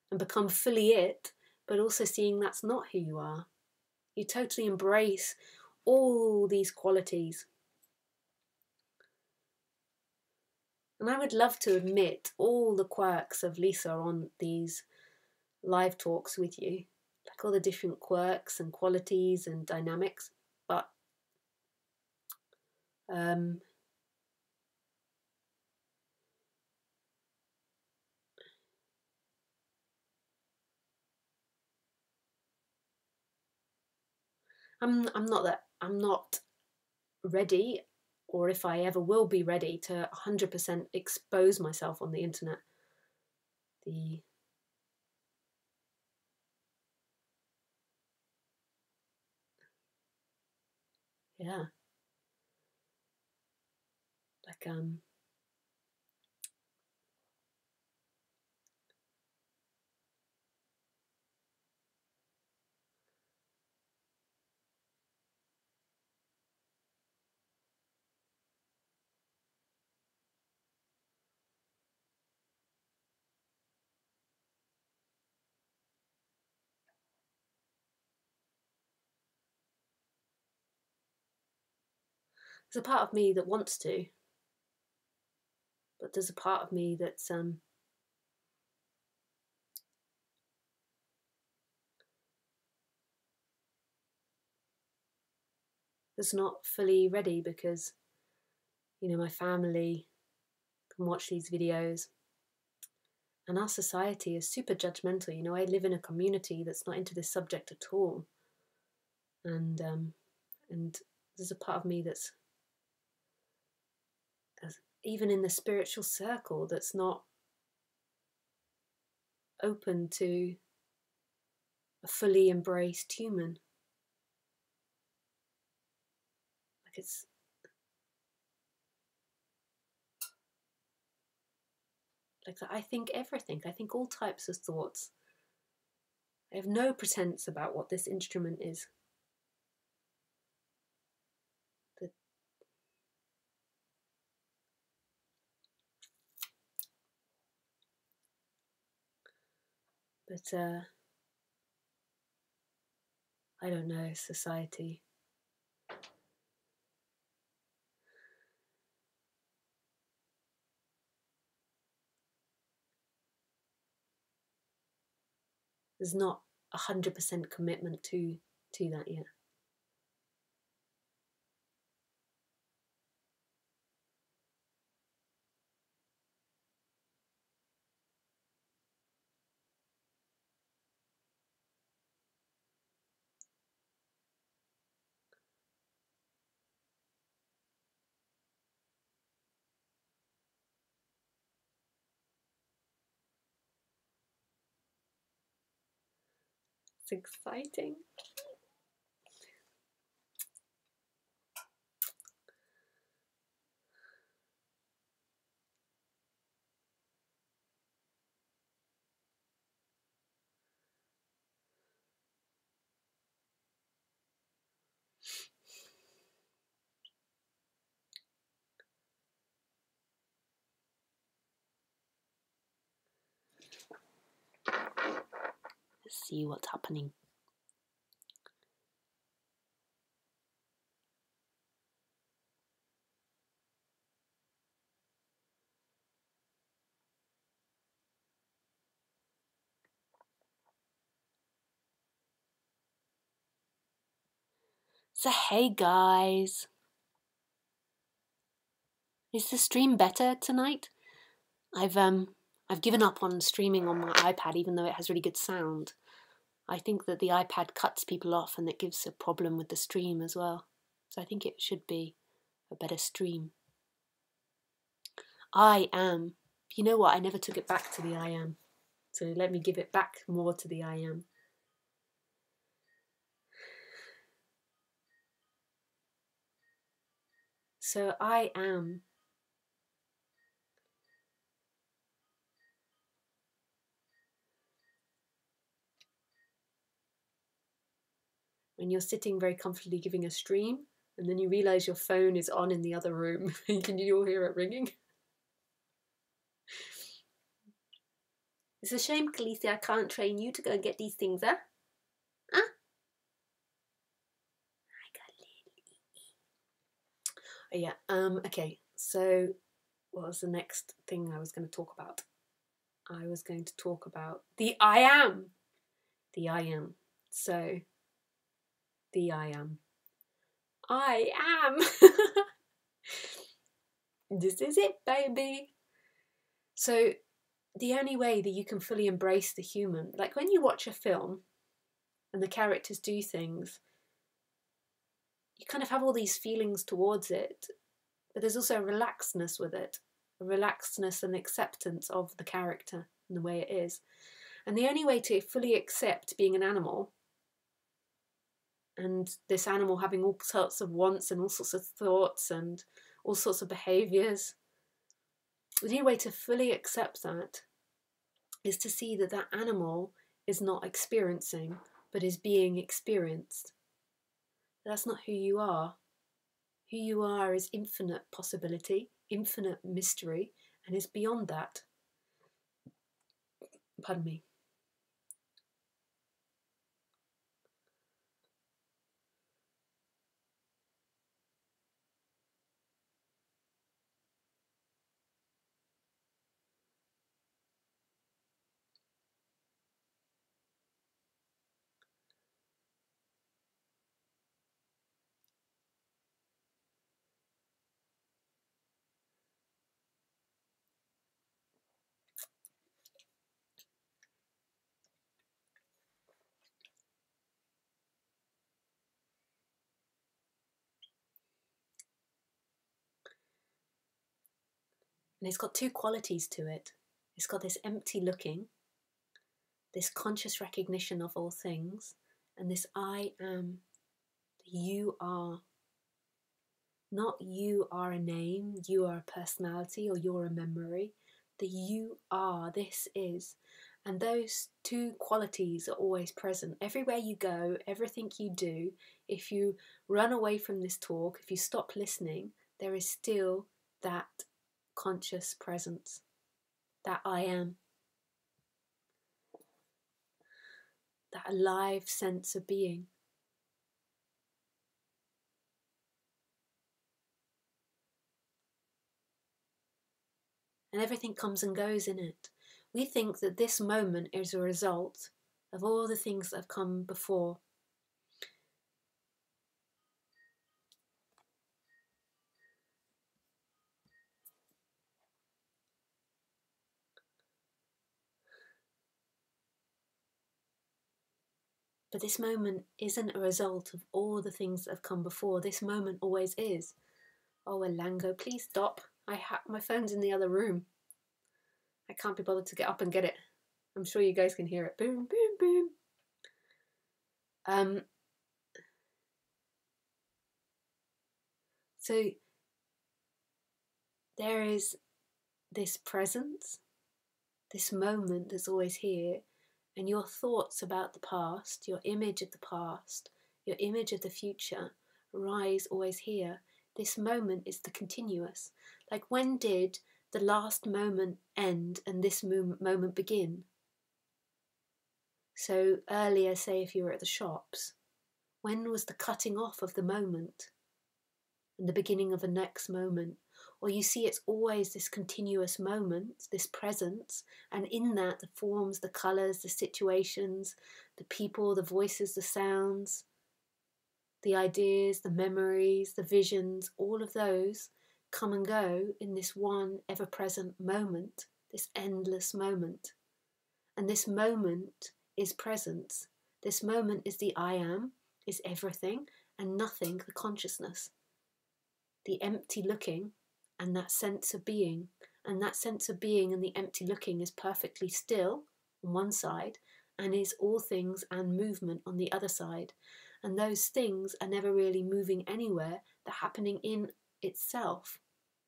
and become fully it, but also seeing that's not who you are. You totally embrace all these qualities. And I would love to admit all the quirks of Lisa on these live talks with you, like all the different quirks and qualities and dynamics, but I'm not ready, or if I ever will be ready, to 100% expose myself on the internet. Yeah, like there's a part of me that wants to, but there's a part of me that's not fully ready, because my family can watch these videos, and our society is super judgmental. I live in a community that's not into this subject at all, and there's a part of me that's, even in the spiritual circle, that's not open to a fully embraced human. Like, it's like, I think everything. I think all types of thoughts. I have no pretense about what this instrument is. But I don't know, society. There's not 100% commitment to that yet. It's exciting. Let's see what's happening. So hey guys, is the stream better tonight? I've given up on streaming on my iPad, even though it has really good sound. I think that the iPad cuts people off, and it gives a problem with the stream as well. So I think it should be a better stream. I am. You know what? I never took it back to the I am. So let me give it back more to the I am. So I am. When you're sitting very comfortably giving a stream, and then you realise your phone is on in the other room, and can you all hear it ringing? It's a shame, Khaleesi, I can't train you to go and get these things, huh? Huh? Oh, yeah, okay, so what was the next thing I was going to talk about? I was going to talk about the I am. The I am. So, the I am. I am. This is it, baby. So, the only way that you can fully embrace the human, like when you watch a film and the characters do things, you kind of have all these feelings towards it, but there's also a relaxedness with it, a relaxedness and acceptance of the character and the way it is. And the only way to fully accept being an animal, and this animal having all sorts of wants and all sorts of thoughts and all sorts of behaviours, the only way to fully accept that is to see that that animal is not experiencing, but is being experienced. That's not who you are. Who you are is infinite possibility, infinite mystery, and is beyond that. Pardon me. And it's got two qualities to it. It's got this empty looking, this conscious recognition of all things, and this I am, you are. Not you are a name, you are a personality, or you're a memory. The you are, this is. And those two qualities are always present. Everywhere you go, everything you do, if you run away from this talk, if you stop listening, there is still that conscious presence, that I am, that alive sense of being. And everything comes and goes in it. We think that this moment is a result of all the things that have come before. But this moment isn't a result of all the things that have come before. This moment always is. Oh, Elango, please stop. My phone's in the other room. I can't be bothered to get up and get it. I'm sure you guys can hear it. Boom, boom, boom. So there is this presence, this moment that's always here, and your thoughts about the past, your image of the past, your image of the future rise always here. This moment is the continuous. Like, when did the last moment end and this moment begin? So earlier, say if you were at the shops, when was the cutting off of the moment and the beginning of the next moment? Or you see it's always this continuous moment, this presence, and in that the forms, the colours, the situations, the people, the voices, the sounds, the ideas, the memories, the visions, all of those come and go in this one ever-present moment, this endless moment. And this moment is presence. This moment is the I am, is everything and nothing, the consciousness. The empty looking and that sense of being. And that sense of being and the empty looking is perfectly still on one side and is all things and movement on the other side. And those things are never really moving anywhere. They're happening in itself,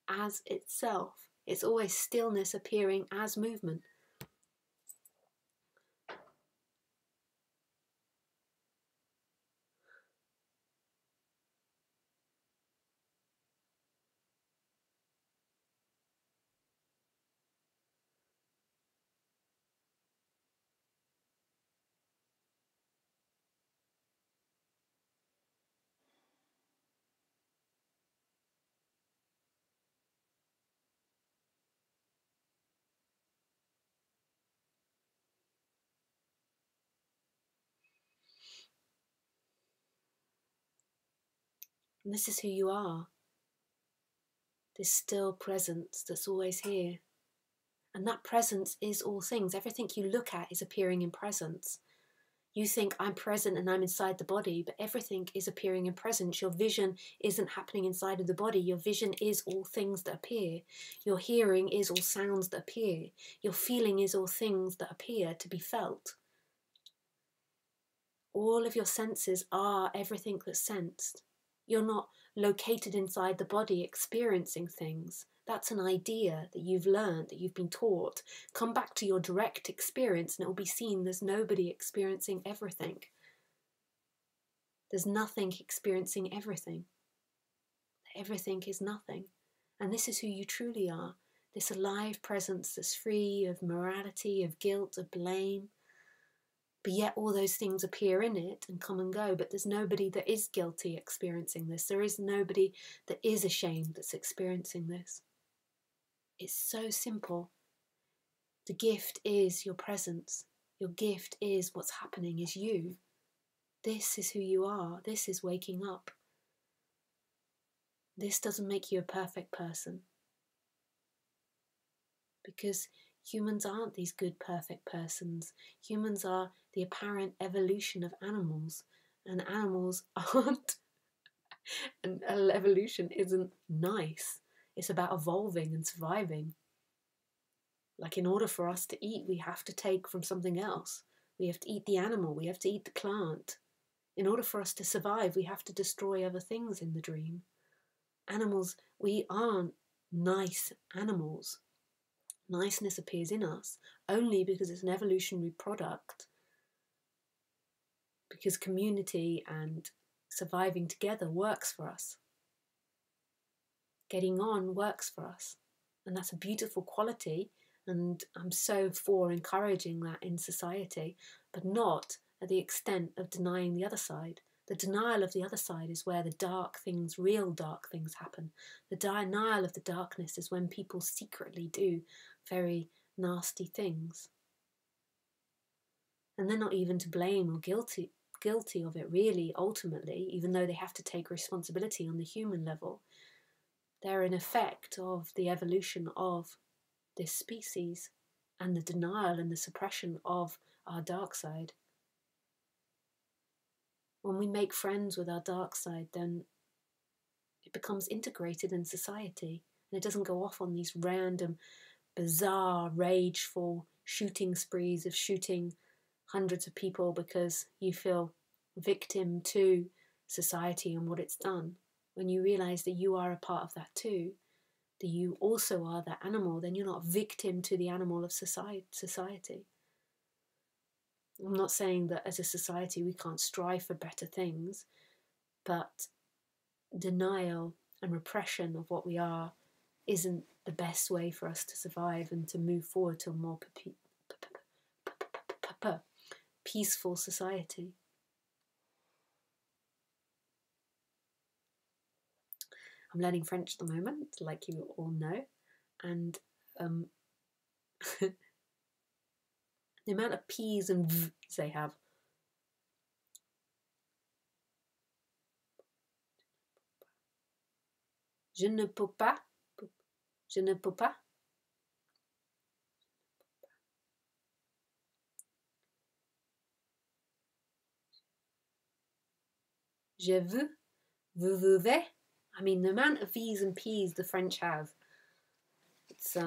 as itself. It's always stillness appearing as movement. And this is who you are. This still presence that's always here. And that presence is all things. Everything you look at is appearing in presence. You think I'm present and I'm inside the body, but everything is appearing in presence. Your vision isn't happening inside of the body. Your vision is all things that appear. Your hearing is all sounds that appear. Your feeling is all things that appear to be felt. All of your senses are everything that's sensed. You're not located inside the body experiencing things. That's an idea that you've learned, that you've been taught. Come back to your direct experience and it will be seen there's nobody experiencing everything. There's nothing experiencing everything. Everything is nothing. And this is who you truly are. This alive presence that's free of morality, of guilt, of blame. But yet all those things appear in it and come and go. But there's nobody that is guilty experiencing this. There is nobody that is ashamed that's experiencing this. It's so simple. The gift is your presence. Your gift is what's happening, is you. This is who you are. This is waking up. This doesn't make you a perfect person. Because humans aren't these good, perfect persons. Humans are the apparent evolution of animals. And animals aren't. And evolution isn't nice. It's about evolving and surviving. Like in order for us to eat, we have to take from something else. We have to eat the animal. We have to eat the plant. In order for us to survive, we have to destroy other things in the dream. Animals, we aren't nice animals. Niceness appears in us only because it's an evolutionary product. Because community and surviving together works for us. Getting on works for us. And that's a beautiful quality. And I'm so for encouraging that in society, but not at the extent of denying the other side. The denial of the other side is where the dark things, real dark things happen. The denial of the darkness is when people secretly do very nasty things. And they're not even to blame or guilty of it really, ultimately, even though they have to take responsibility on the human level. They're an effect of the evolution of this species and the denial and the suppression of our dark side. When we make friends with our dark side, then it becomes integrated in society and it doesn't go off on these random, bizarre, rageful shooting sprees of shooting hundreds of people because you feel victim to society and what it's done. When you realise that you are a part of that too, that you also are that animal, then you're not victim to the animal of society. I'm not saying that as a society we can't strive for better things, but denial and repression of what we are isn't the best way for us to survive and to move forward to a more peaceful society. I'm learning French at the moment, like you all know, and the amount of P's and V's they have. Je ne peux pas. Je ne peux pas. Je veux. Vous voulez. I mean, the amount of V's and P's the French have. It's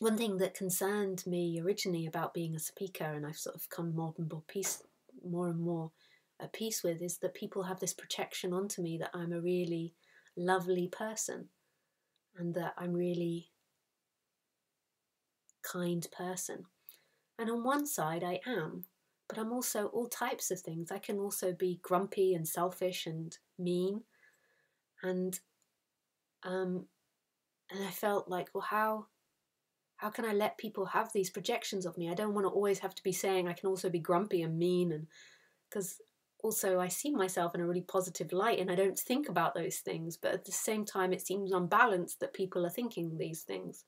one thing that concerned me originally about being a speaker, and I've sort of come more and more at peace with, is that people have this projection onto me that I'm a really lovely person and that I'm really kind person. And on one side I am, but I'm also all types of things. I can also be grumpy and selfish and mean, and And I felt like, well, how can I let people have these projections of me? I don't want to always have to be saying I can also be grumpy and mean, and because also I see myself in a really positive light and I don't think about those things, but at the same time it seems unbalanced that people are thinking these things.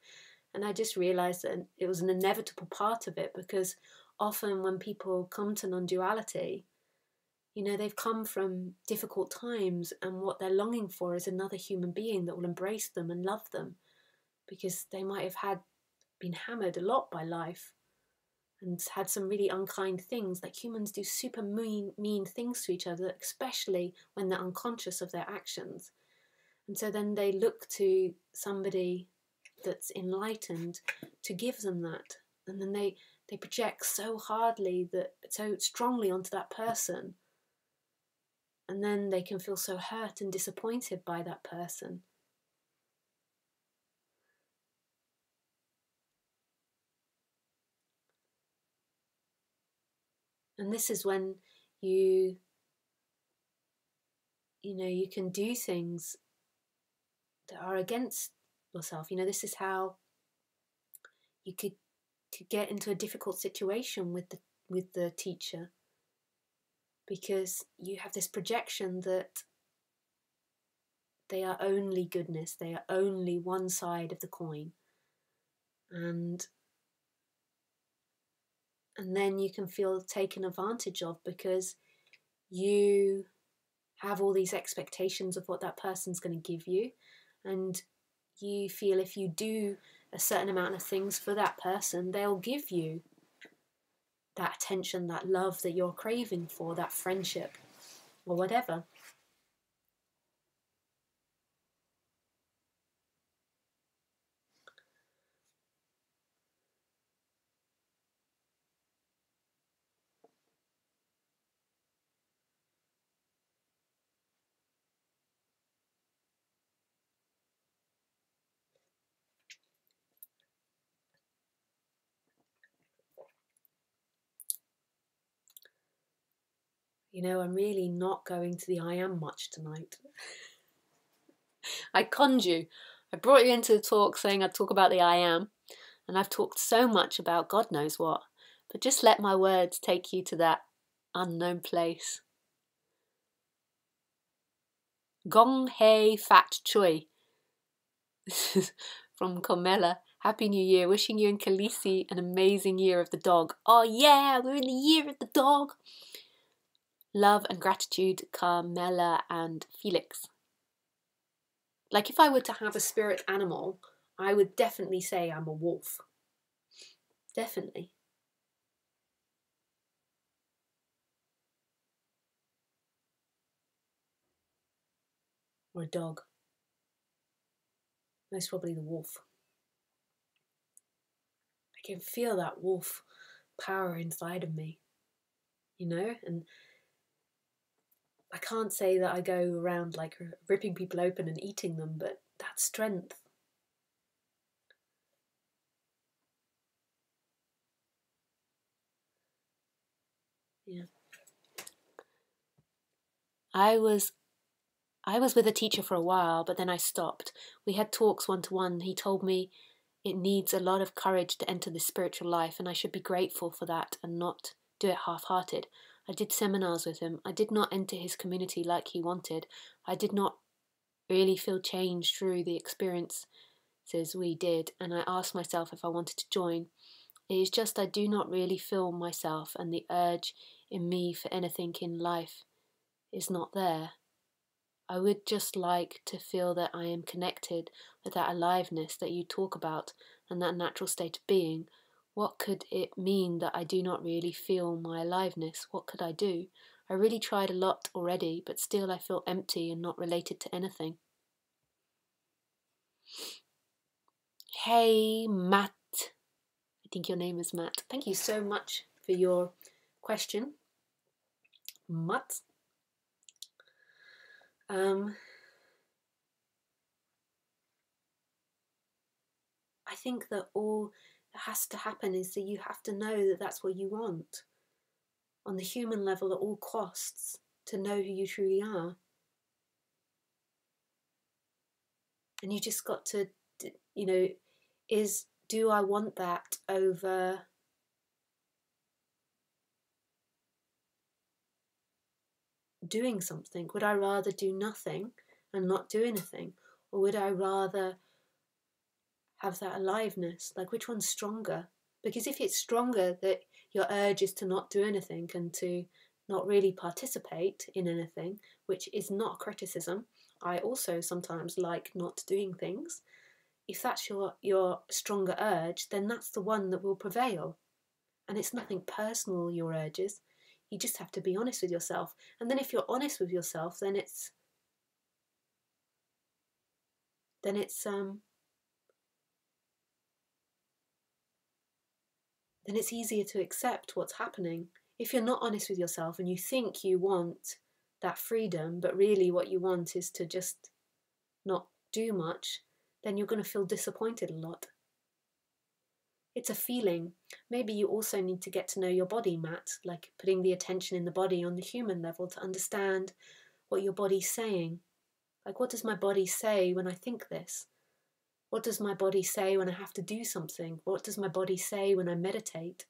And I just realized that it was an inevitable part of it, because often when people come to non-duality, they've come from difficult times, and what they're longing for is another human being that will embrace them and love them, because they might have been hammered a lot by life and had some really unkind things. Like, humans do super mean things to each other, especially when they're unconscious of their actions. And so then they look to somebody that's enlightened to give them that. And then they project so strongly onto that person. And then they can feel so hurt and disappointed by that person. And this is when you can do things that are against yourself. This is how you could get into a difficult situation with the teacher, because you have this projection that they are only goodness, they are only one side of the coin, and then you can feel taken advantage of, because you have all these expectations of what that person's going to give you, and you feel if you do a certain amount of things for that person, they'll give you that attention, that love that you're craving for, that friendship or whatever. I'm really not going to the I am much tonight. I conned you. I brought you into the talk saying I'd talk about the I am, and I've talked so much about God knows what, but just let my words take you to that unknown place. Gong hei fat chui. This is from Carmela. Happy New Year. Wishing you and Khaleesi an amazing year of the dog. Oh yeah, we're in the year of the dog. Love and gratitude, Carmela and Felix. Like, if I were to have a spirit animal, I would definitely say I'm a wolf. Definitely. Or a dog. Most probably the wolf. I can feel that wolf power inside of me, and I can't say that I go around like ripping people open and eating them, but that strength. Yeah. I was with a teacher for a while, but then I stopped. We had talks one-to-one. He told me it needs a lot of courage to enter this spiritual life, and I should be grateful for that and not do it half-hearted. I did seminars with him. I did not enter his community like he wanted. I did not really feel changed through the experiences we did, and I asked myself if I wanted to join. It is just I do not really feel myself, and the urge in me for anything in life is not there. I would just like to feel that I am connected with that aliveness that you talk about and that natural state of being. What could it mean that I do not really feel my aliveness? What could I do? I really tried a lot already, but still I feel empty and not related to anything. Hey, Matt. I think your name is Matt. Thank you so much for your question, Matt. I think that all that has to happen is that you have to know that that's what you want, on the human level at all costs, to know who you truly are. And you just got to, do I want that over doing something? Would I rather do nothing and not do anything? Or would I rather have that aliveness? Like, which one's stronger? Because if it's stronger that your urge is to not do anything and to not really participate in anything, which is not criticism. I also sometimes like not doing things. If that's your stronger urge, then that's the one that will prevail. And it's nothing personal, your urges. You just have to be honest with yourself. And then if you're honest with yourself, then it's then it's easier to accept what's happening. If you're not honest with yourself and you think you want that freedom, but really what you want is to just not do much, then you're going to feel disappointed a lot. It's a feeling. Maybe you also need to get to know your body, Matt, like putting the attention in the body on the human level to understand what your body's saying. Like, what does my body say when I think this? What does my body say when I have to do something? What does my body say when I meditate?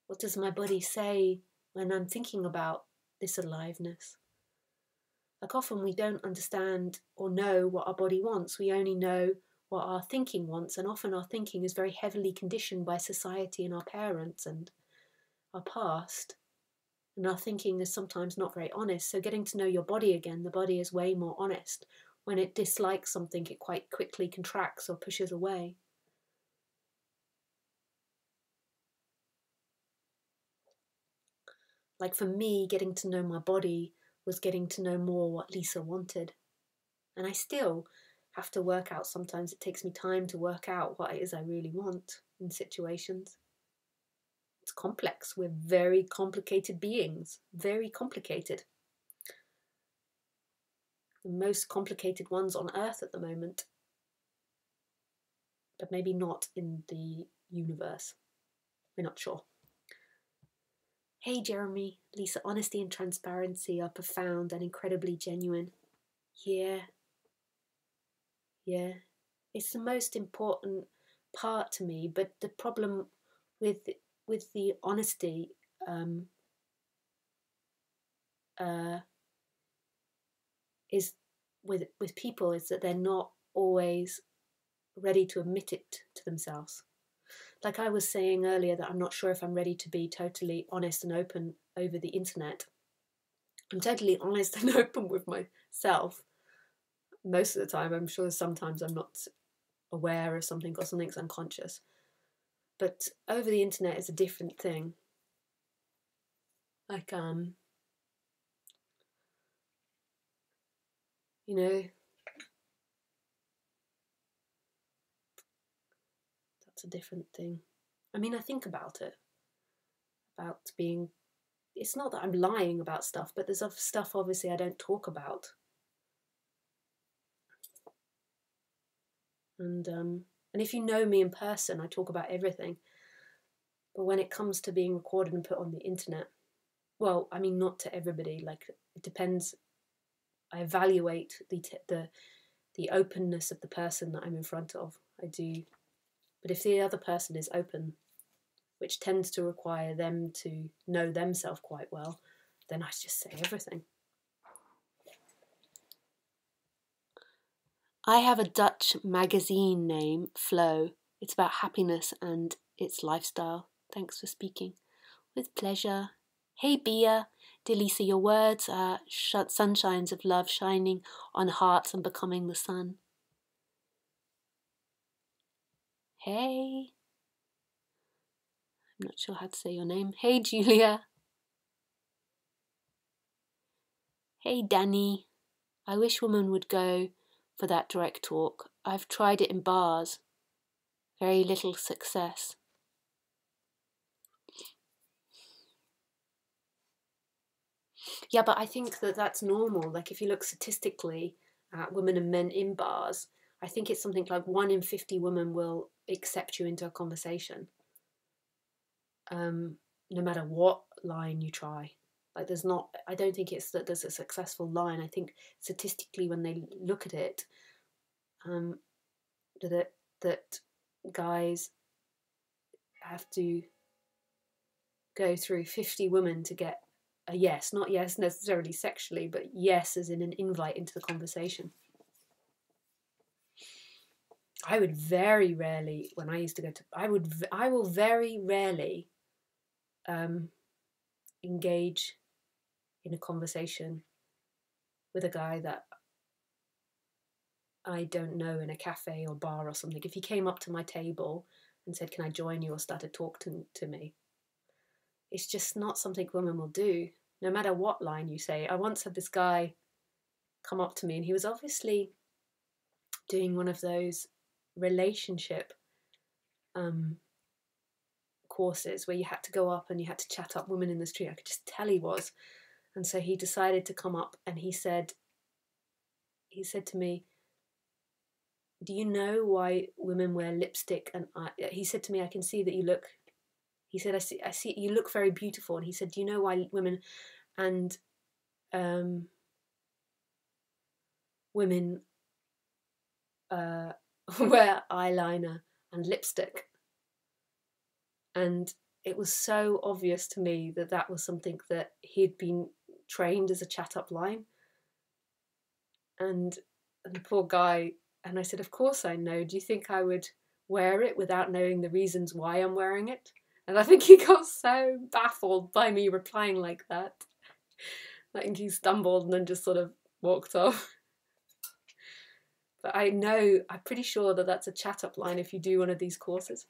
What does my body say when I'm thinking about this aliveness? Like, often we don't understand or know what our body wants. We only know what our thinking wants, and often our thinking is very heavily conditioned by society and our parents and our past. And our thinking is sometimes not very honest. So getting to know your body again, the body is way more honest. When it dislikes something, it quite quickly contracts or pushes away. Like, for me, getting to know my body was getting to know more what Lisa wanted. And I still have to work out, sometimes it takes me time to work out what it is I really want in situations. It's complex. We're very complicated beings, very complicated. The most complicated ones on Earth at the moment, but maybe not in the universe. We're not sure. Hey Jeremy, Lisa, honesty and transparency are profound and incredibly genuine. Yeah. It's the most important part to me, but the problem with the honesty is with people is that they're not always ready to admit it to themselves. Like I was saying earlier, that I'm not sure if I'm ready to be totally honest and open over the internet. I'm totally honest and open with myself most of the time. I'm sure sometimes I'm not aware of something or something's unconscious. But over the internet is a different thing. Like, you know, that's a different thing. I mean, I think about it, about being, it's not that I'm lying about stuff, but there's stuff obviously I don't talk about. And if you know me in person, I talk about everything. But when it comes to being recorded and put on the internet, well, I mean, not to everybody. Like, it depends. I evaluate the openness of the person that I'm in front of. I do. But if the other person is open, which tends to require them to know themselves quite well, then I just say everything. I have a Dutch magazine name, Flow. It's about happiness and its lifestyle. Thanks for speaking. With pleasure. Hey Bia, dear Lisa, your words are sunshines of love shining on hearts and becoming the sun. Hey. I'm not sure how to say your name. Hey Julia. Hey Danny. I wish women would go for that direct talk. I've tried it in bars. Very little success. Yeah, but I think that that's normal. Like, if you look statistically at women and men in bars, I think it's something like 1 in 50 women will accept you into a conversation. No matter what line you try. Like, I don't think it's that there's a successful line. I think statistically when they look at it, that guys have to go through 50 women to get a yes, not yes necessarily sexually, but yes as in an invite into the conversation. I would very rarely, when I used to go to, I will very rarely engage in a conversation with a guy that I don't know in a cafe or bar or something. If he came up to my table and said, "Can I join you?" or started talking to me, it's just not something women will do, no matter what line you say. I once had this guy come up to me, and he was obviously doing one of those relationship courses where you had to go up and you had to chat up women in the street. I could just tell he was. And so he decided to come up, and he said to me, "Do you know why women wear lipstick?" And he said to me, "I can see that you look," he said, I see you look very beautiful." And he said, "Do you know why women and women wear eyeliner and lipstick?" And it was so obvious to me that that was something that he'd been trained as a chat-up line. And the poor guy, and I said, "Of course I know. Do you think I would wear it without knowing the reasons why I'm wearing it?" And I think he got so baffled by me replying like that. I think he stumbled and then just sort of walked off. But I'm pretty sure that that's a chat-up line if you do one of these courses.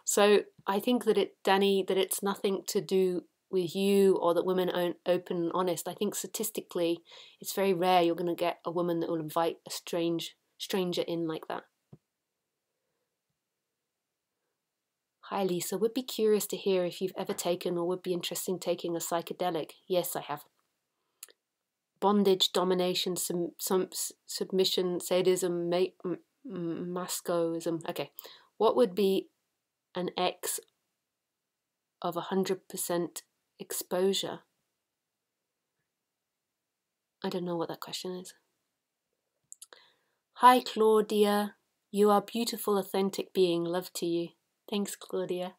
So I think that Danny, that it's nothing to do with you or that women aren't open and honest. I think statistically, it's very rare you're going to get a woman that will invite a stranger in like that. Hi Lisa, would be curious to hear if you've ever taken or would be interested in taking a psychedelic. Yes, I have. Bondage, domination, submission, sadism, masochism. Okay, what would be an X of 100% exposure? I don't know what that question is. Hi Claudia, you are beautiful, authentic being. Love to you. Thanks, Claudia.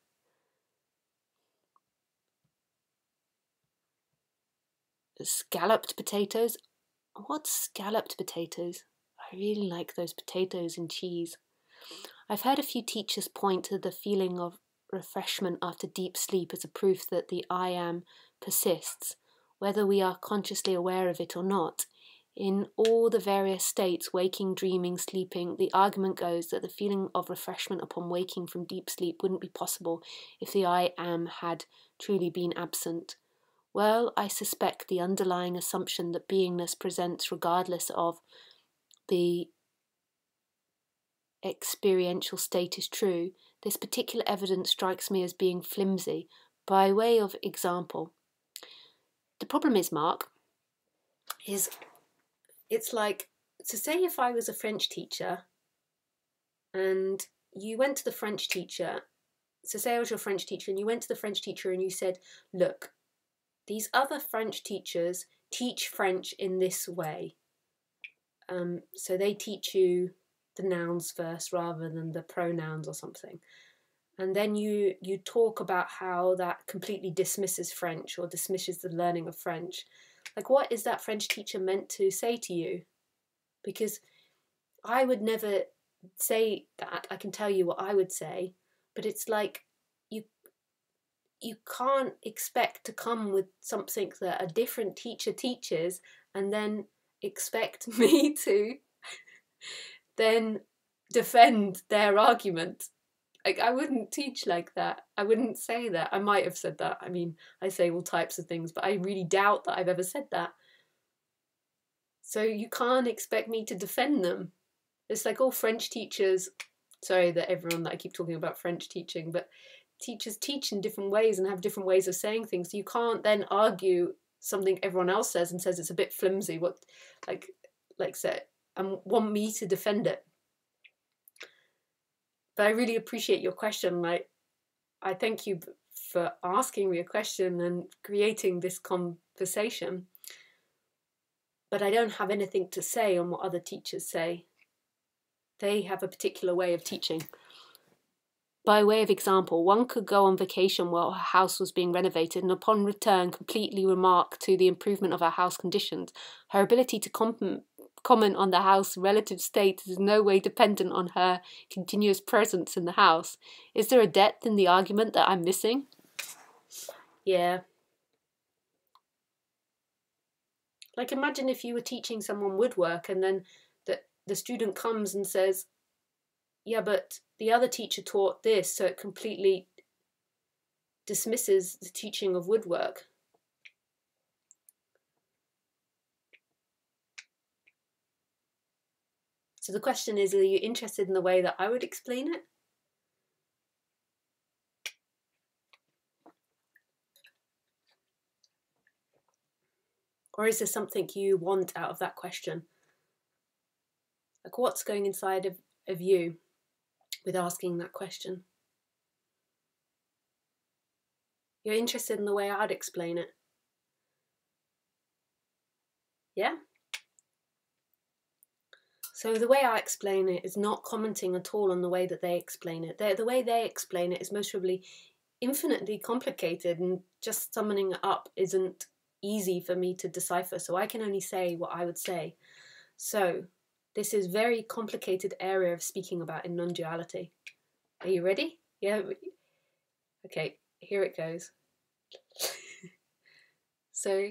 Scalloped potatoes? What's scalloped potatoes? I really like those potatoes and cheese. I've heard a few teachers point to the feeling of refreshment after deep sleep as a proof that the I am persists, whether we are consciously aware of it or not. In all the various states, waking, dreaming, sleeping, the argument goes that the feeling of refreshment upon waking from deep sleep wouldn't be possible if the I am had truly been absent. Well, I suspect the underlying assumption that beingness presents regardless of the experiential state is true. This particular evidence strikes me as being flimsy. By way of example, the problem is, Mark, it's like, so say if I was a French teacher and you went to the French teacher, so say I was your French teacher and you went to the French teacher and you said, "Look, these other French teachers teach French in this way. So they teach you the nouns first rather than the pronouns or something. And then you talk about how that completely dismisses French or dismisses the learning of French. Like, what is that French teacher meant to say to you? Because I would never say that. I can tell you what I would say, but it's like you can't expect to come with something that a different teacher teaches and then expect me to then defend their argument. Like, I wouldn't teach like that. I wouldn't say that. I might have said that. I mean, I say all types of things, but I really doubt that I've ever said that. So you can't expect me to defend them. It's like all French teachers, sorry that everyone that I keep talking about French teaching, but teachers teach in different ways and have different ways of saying things. So you can't then argue something everyone else says and says it's a bit flimsy, like say, and want me to defend it. But I really appreciate your question. I thank you for asking me a question and creating this conversation. But I don't have anything to say on what other teachers say. They have a particular way of teaching. By way of example, one could go on vacation while her house was being renovated and upon return completely remark to the improvement of her house conditions. Her ability to comment on the house's relative state is in no way dependent on her continuous presence in the house. Is there a depth in the argument that I'm missing? Yeah. Like, imagine if you were teaching someone woodwork and then the student comes and says, yeah, but the other teacher taught this, so it completely dismisses the teaching of woodwork. So the question is, are you interested in the way that I would explain it? Or is there something you want out of that question? Like, what's going inside of you with asking that question? You're interested in the way I'd explain it? Yeah? So the way I explain it is not commenting at all on the way that they explain it. The way they explain it is most probably infinitely complicated, and just summoning it up isn't easy for me to decipher, so I can only say what I would say. So this is a very complicated area of speaking about in non-duality. Are you ready? Yeah? Okay, here it goes. So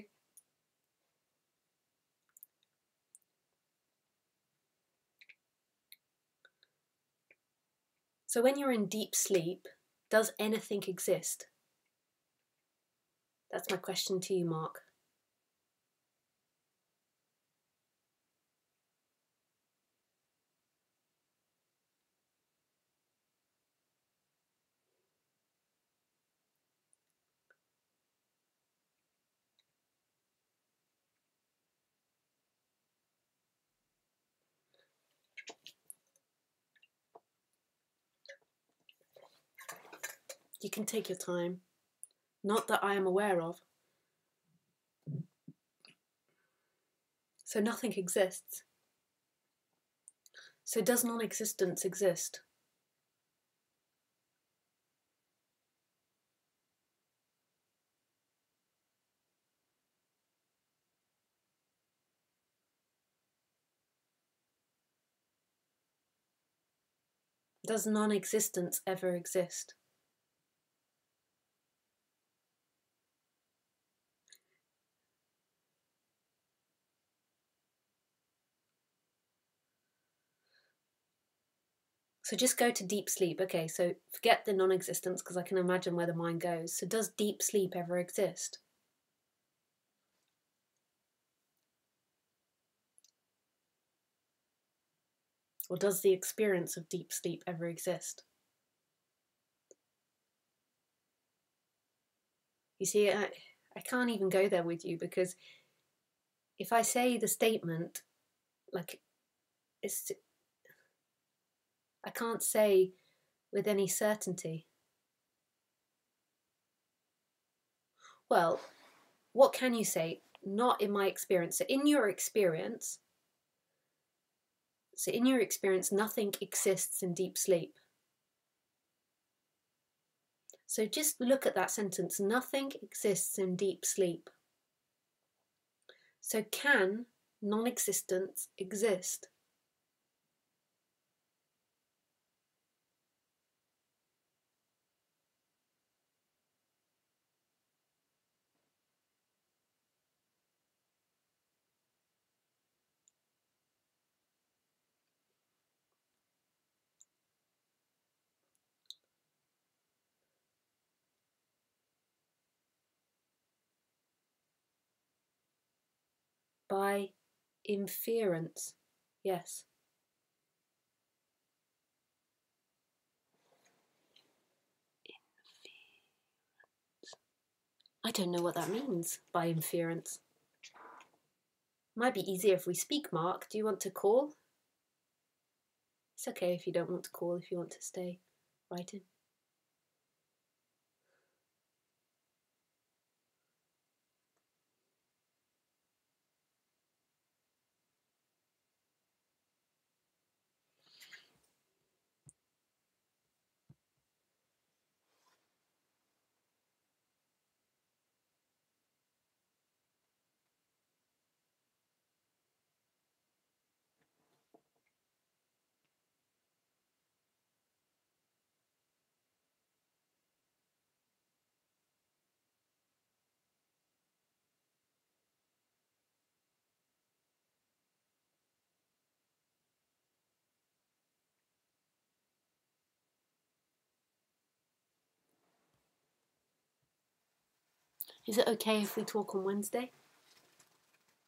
when you're in deep sleep, does anything exist? That's my question to you, Mark. You can take your time. Not that I am aware of. So nothing exists. So does non-existence exist? Does non-existence ever exist? So just go to deep sleep. Okay, so forget the non-existence because I can imagine where the mind goes. So does deep sleep ever exist? Or does the experience of deep sleep ever exist? You see, I can't even go there with you, because if I say the statement, like, I can't say with any certainty. Well, what can you say? Not in my experience. So in your experience, nothing exists in deep sleep. So just look at that sentence. Nothing exists in deep sleep. So can non-existence exist? By inference, yes. I don't know what that means, by inference. Might be easier if we speak, Mark. Do you want to call? It's okay if you don't want to call, if you want to stay writing. Is it okay if we talk on Wednesday?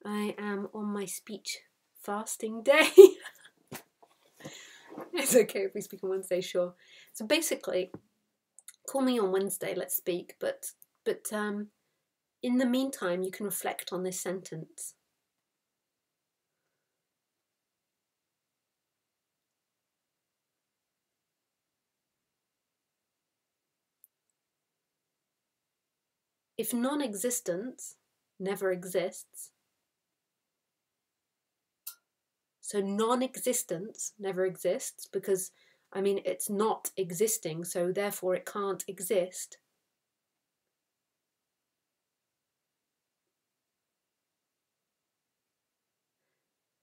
I am on my speech fasting day. It's okay if we speak on Wednesday, sure. So basically, call me on Wednesday, let's speak, but in the meantime, you can reflect on this sentence. If non-existence never exists, so non-existence never exists because, I mean, it's not existing, so therefore it can't exist.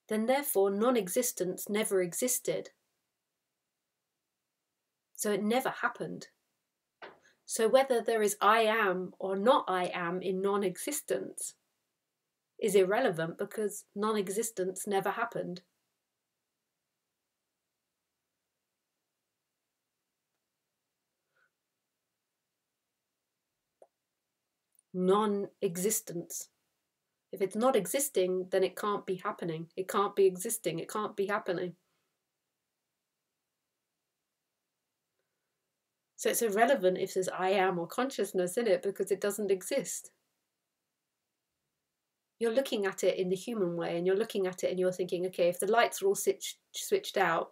Then therefore non-existence never existed. So it never happened. So whether there is I am or not I am in non-existence is irrelevant because non-existence never happened. Non-existence. If it's not existing, then it can't be happening. It can't be existing. It can't be happening. So it's irrelevant if there's I am or consciousness in it because it doesn't exist. You're looking at it in the human way and you're looking at it and you're thinking, okay, if the lights are all switched out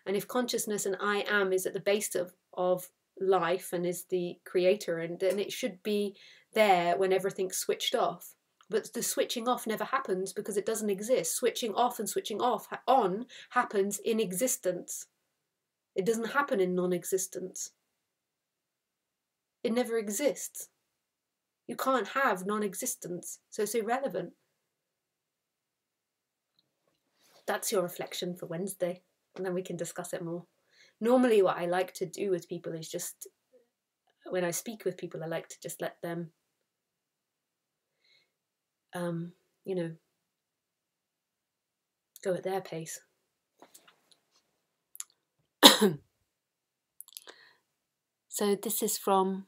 and if consciousness and I am is at the base of life and is the creator, and then it should be there when everything's switched off. But the switching off never happens because it doesn't exist. Switching off and switching on happens in existence. It doesn't happen in non-existence. It never exists. You can't have non-existence, so it's irrelevant. That's your reflection for Wednesday, and then we can discuss it more. Normally what I like to do with people is just, when I speak with people, I like to just let them, you know, go at their pace. So this is from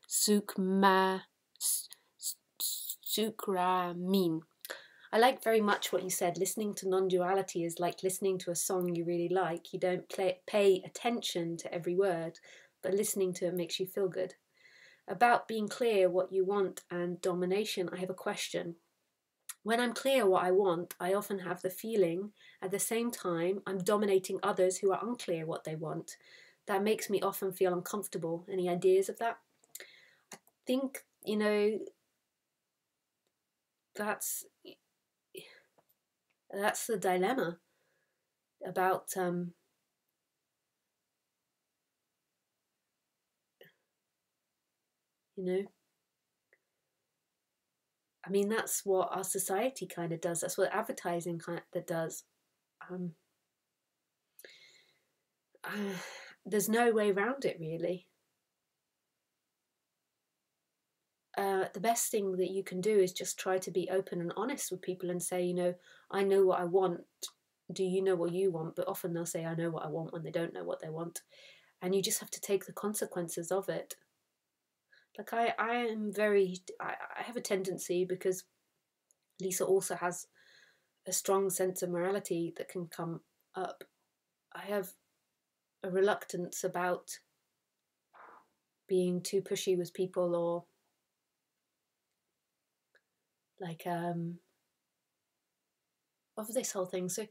Sukramin. I like very much what you said. Listening to non-duality is like listening to a song you really like. You don't pay attention to every word, but listening to it makes you feel good. About being clear what you want and domination, I have a question. When I'm clear what I want, I often have the feeling at the same time I'm dominating others who are unclear what they want. That makes me often feel uncomfortable. Any ideas of that? I think, you know, that's the dilemma about you know, I mean, that's what our society kind of does. That's what advertising kind of does. There's no way around it, really. The best thing that you can do is just try to be open and honest with people and say, you know, I know what I want. Do you know what you want? But often they'll say, I know what I want, when they don't know what they want. And you just have to take the consequences of it. Like I have a tendency, because Lisa also has a strong sense of morality that can come up. I have a reluctance about being too pushy with people, or like of this whole thing. So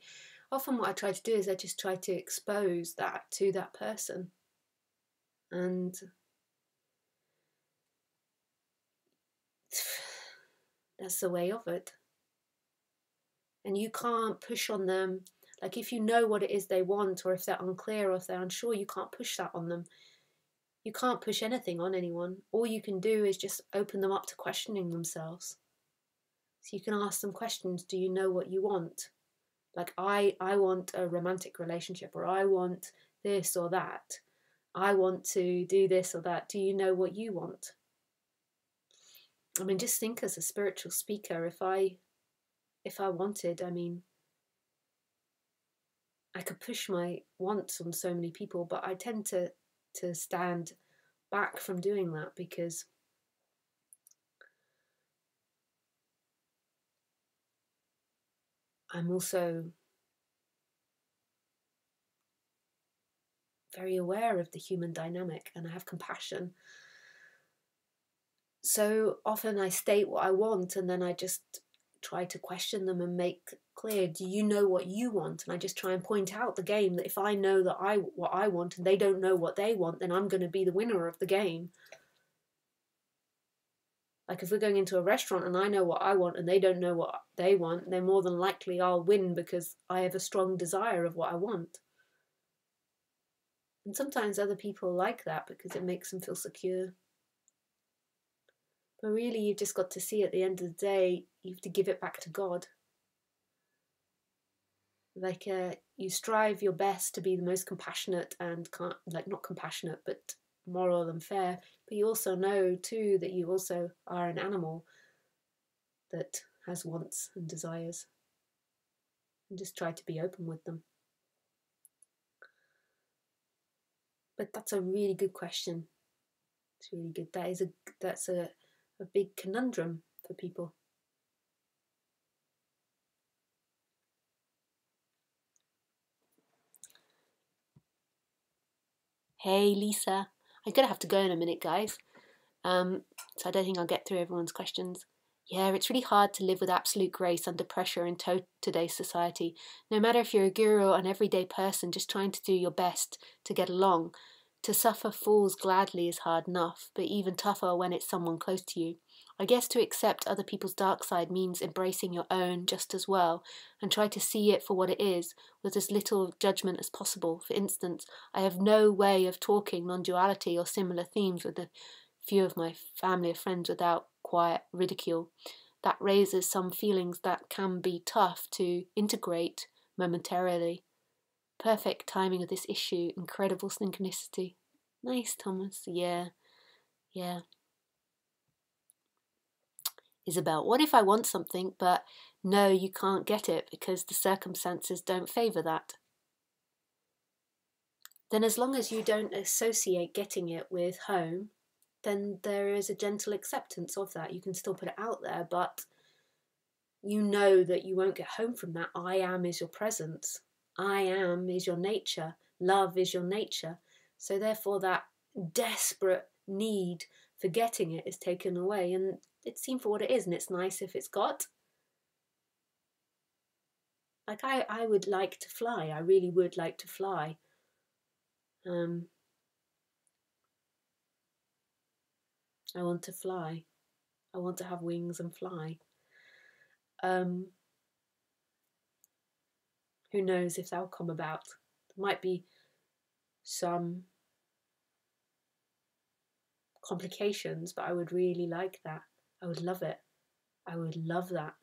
often what I try to do is I just try to expose that to that person, and that's the way of it. And you can't push on them. Like if you know what it is they want, or if they're unclear or if they're unsure, you can't push that on them. You can't push anything on anyone. All you can do is just open them up to questioning themselves. So you can ask them questions. Do you know what you want? Like I want a romantic relationship, or I want this or that. I want to do this or that. Do you know what you want? I mean, just think as a spiritual speaker, if I wanted, I mean, I could push my wants on so many people, but I tend to stand back from doing that, because I'm also very aware of the human dynamic, and I have compassion. So often I state what I want, and then I just try to question them and make clear, do you know what you want? And I just try and point out the game, that if I know that what I want and they don't know what they want, then I'm going to be the winner of the game. Like if we're going into a restaurant and I know what I want and they don't know what they want, then more than likely I'll win, because I have a strong desire of what I want. And sometimes other people like that because it makes them feel secure. But really, you've just got to see, at the end of the day, you have to give it back to God. Like you strive your best to be the most compassionate and not compassionate, but moral and fair. But you also know too that you also are an animal that has wants and desires. And just try to be open with them. But that's a really good question. It's really good. That's a big conundrum for people. Hey Lisa, I'm gonna have to go in a minute, guys. So I don't think I'll get through everyone's questions. Yeah, it's really hard to live with absolute grace under pressure in today's society. No matter if you're a guru or an everyday person just trying to do your best to get along, to suffer fools gladly is hard enough, but even tougher when it's someone close to you. I guess to accept other people's dark side means embracing your own just as well, and try to see it for what it is, with as little judgment as possible. For instance, I have no way of talking non-duality or similar themes with a few of my family or friends without quiet ridicule. That raises some feelings that can be tough to integrate momentarily. Perfect timing of this issue, incredible synchronicity. Nice, Thomas. Yeah. Isabel, what if I want something, but no, you can't get it because the circumstances don't favour that? Then as long as you don't associate getting it with home, then there is a gentle acceptance of that. You can still put it out there, but you know that you won't get home from that. I am is your presence. I am is your nature. Love is your nature. So therefore that desperate need for getting it is taken away, and it's seen for what it is, and it's nice if it's got. Like I would like to fly. I really would like to fly. I want to fly. I want to have wings and fly. Who knows if that'll come about. There might be some complications, but I would really like that. I would love it. I would love that.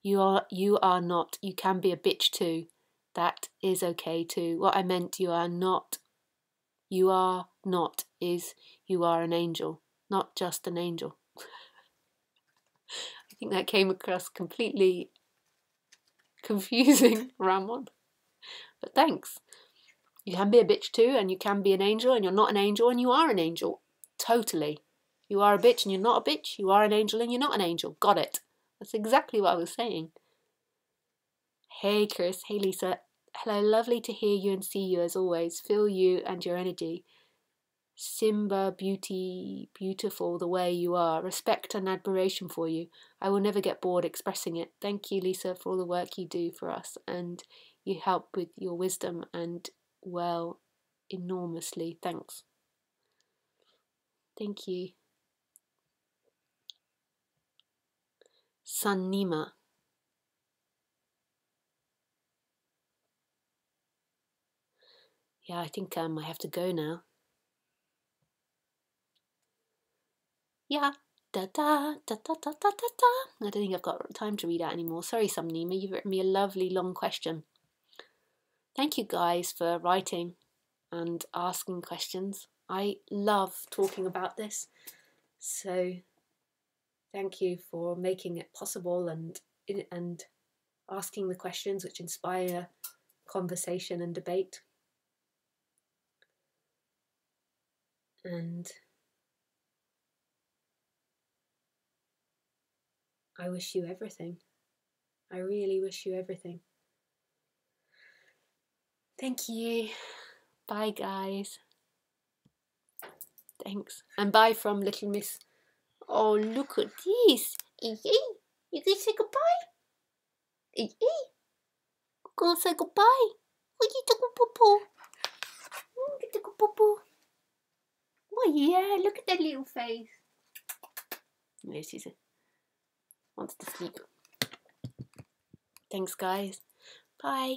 You are not. You can be a bitch too. That is okay too. What I meant, you are not. You are not is you are an angel, not just an angel. I think that came across completely confusing, Ramon. But thanks. You can be a bitch too, and you can be an angel, and you're not an angel, and you are an angel. Totally. You are a bitch, and you're not a bitch. You are an angel, and you're not an angel. Got it. That's exactly what I was saying. Hey, Chris. Hey, Lisa. Hello, lovely to hear you and see you as always. Feel you and your energy. Simba, beautiful the way you are. Respect and admiration for you. I will never get bored expressing it. Thank you, Lisa, for all the work you do for us, and you help with your wisdom and, well, enormously. Thanks. Thank you. Sun Nima. Yeah, I think I have to go now. Yeah. Da da da da da da da da. I don't think I've got time to read out anymore. Sorry, Samnima, you've written me a lovely long question. Thank you guys for writing and asking questions. I love talking about this. So thank you for making it possible and asking the questions which inspire conversation and debate. And I wish you everything. I really wish you everything. Thank you. Bye, guys. Thanks. And bye from Little Miss. Oh, look at this. You can say goodbye. Go say goodbye. Oh, you took a poo-poo. You took a poo-poo. Oh, yeah, look at that little face. No, she wants to sleep. Thanks, guys. Bye.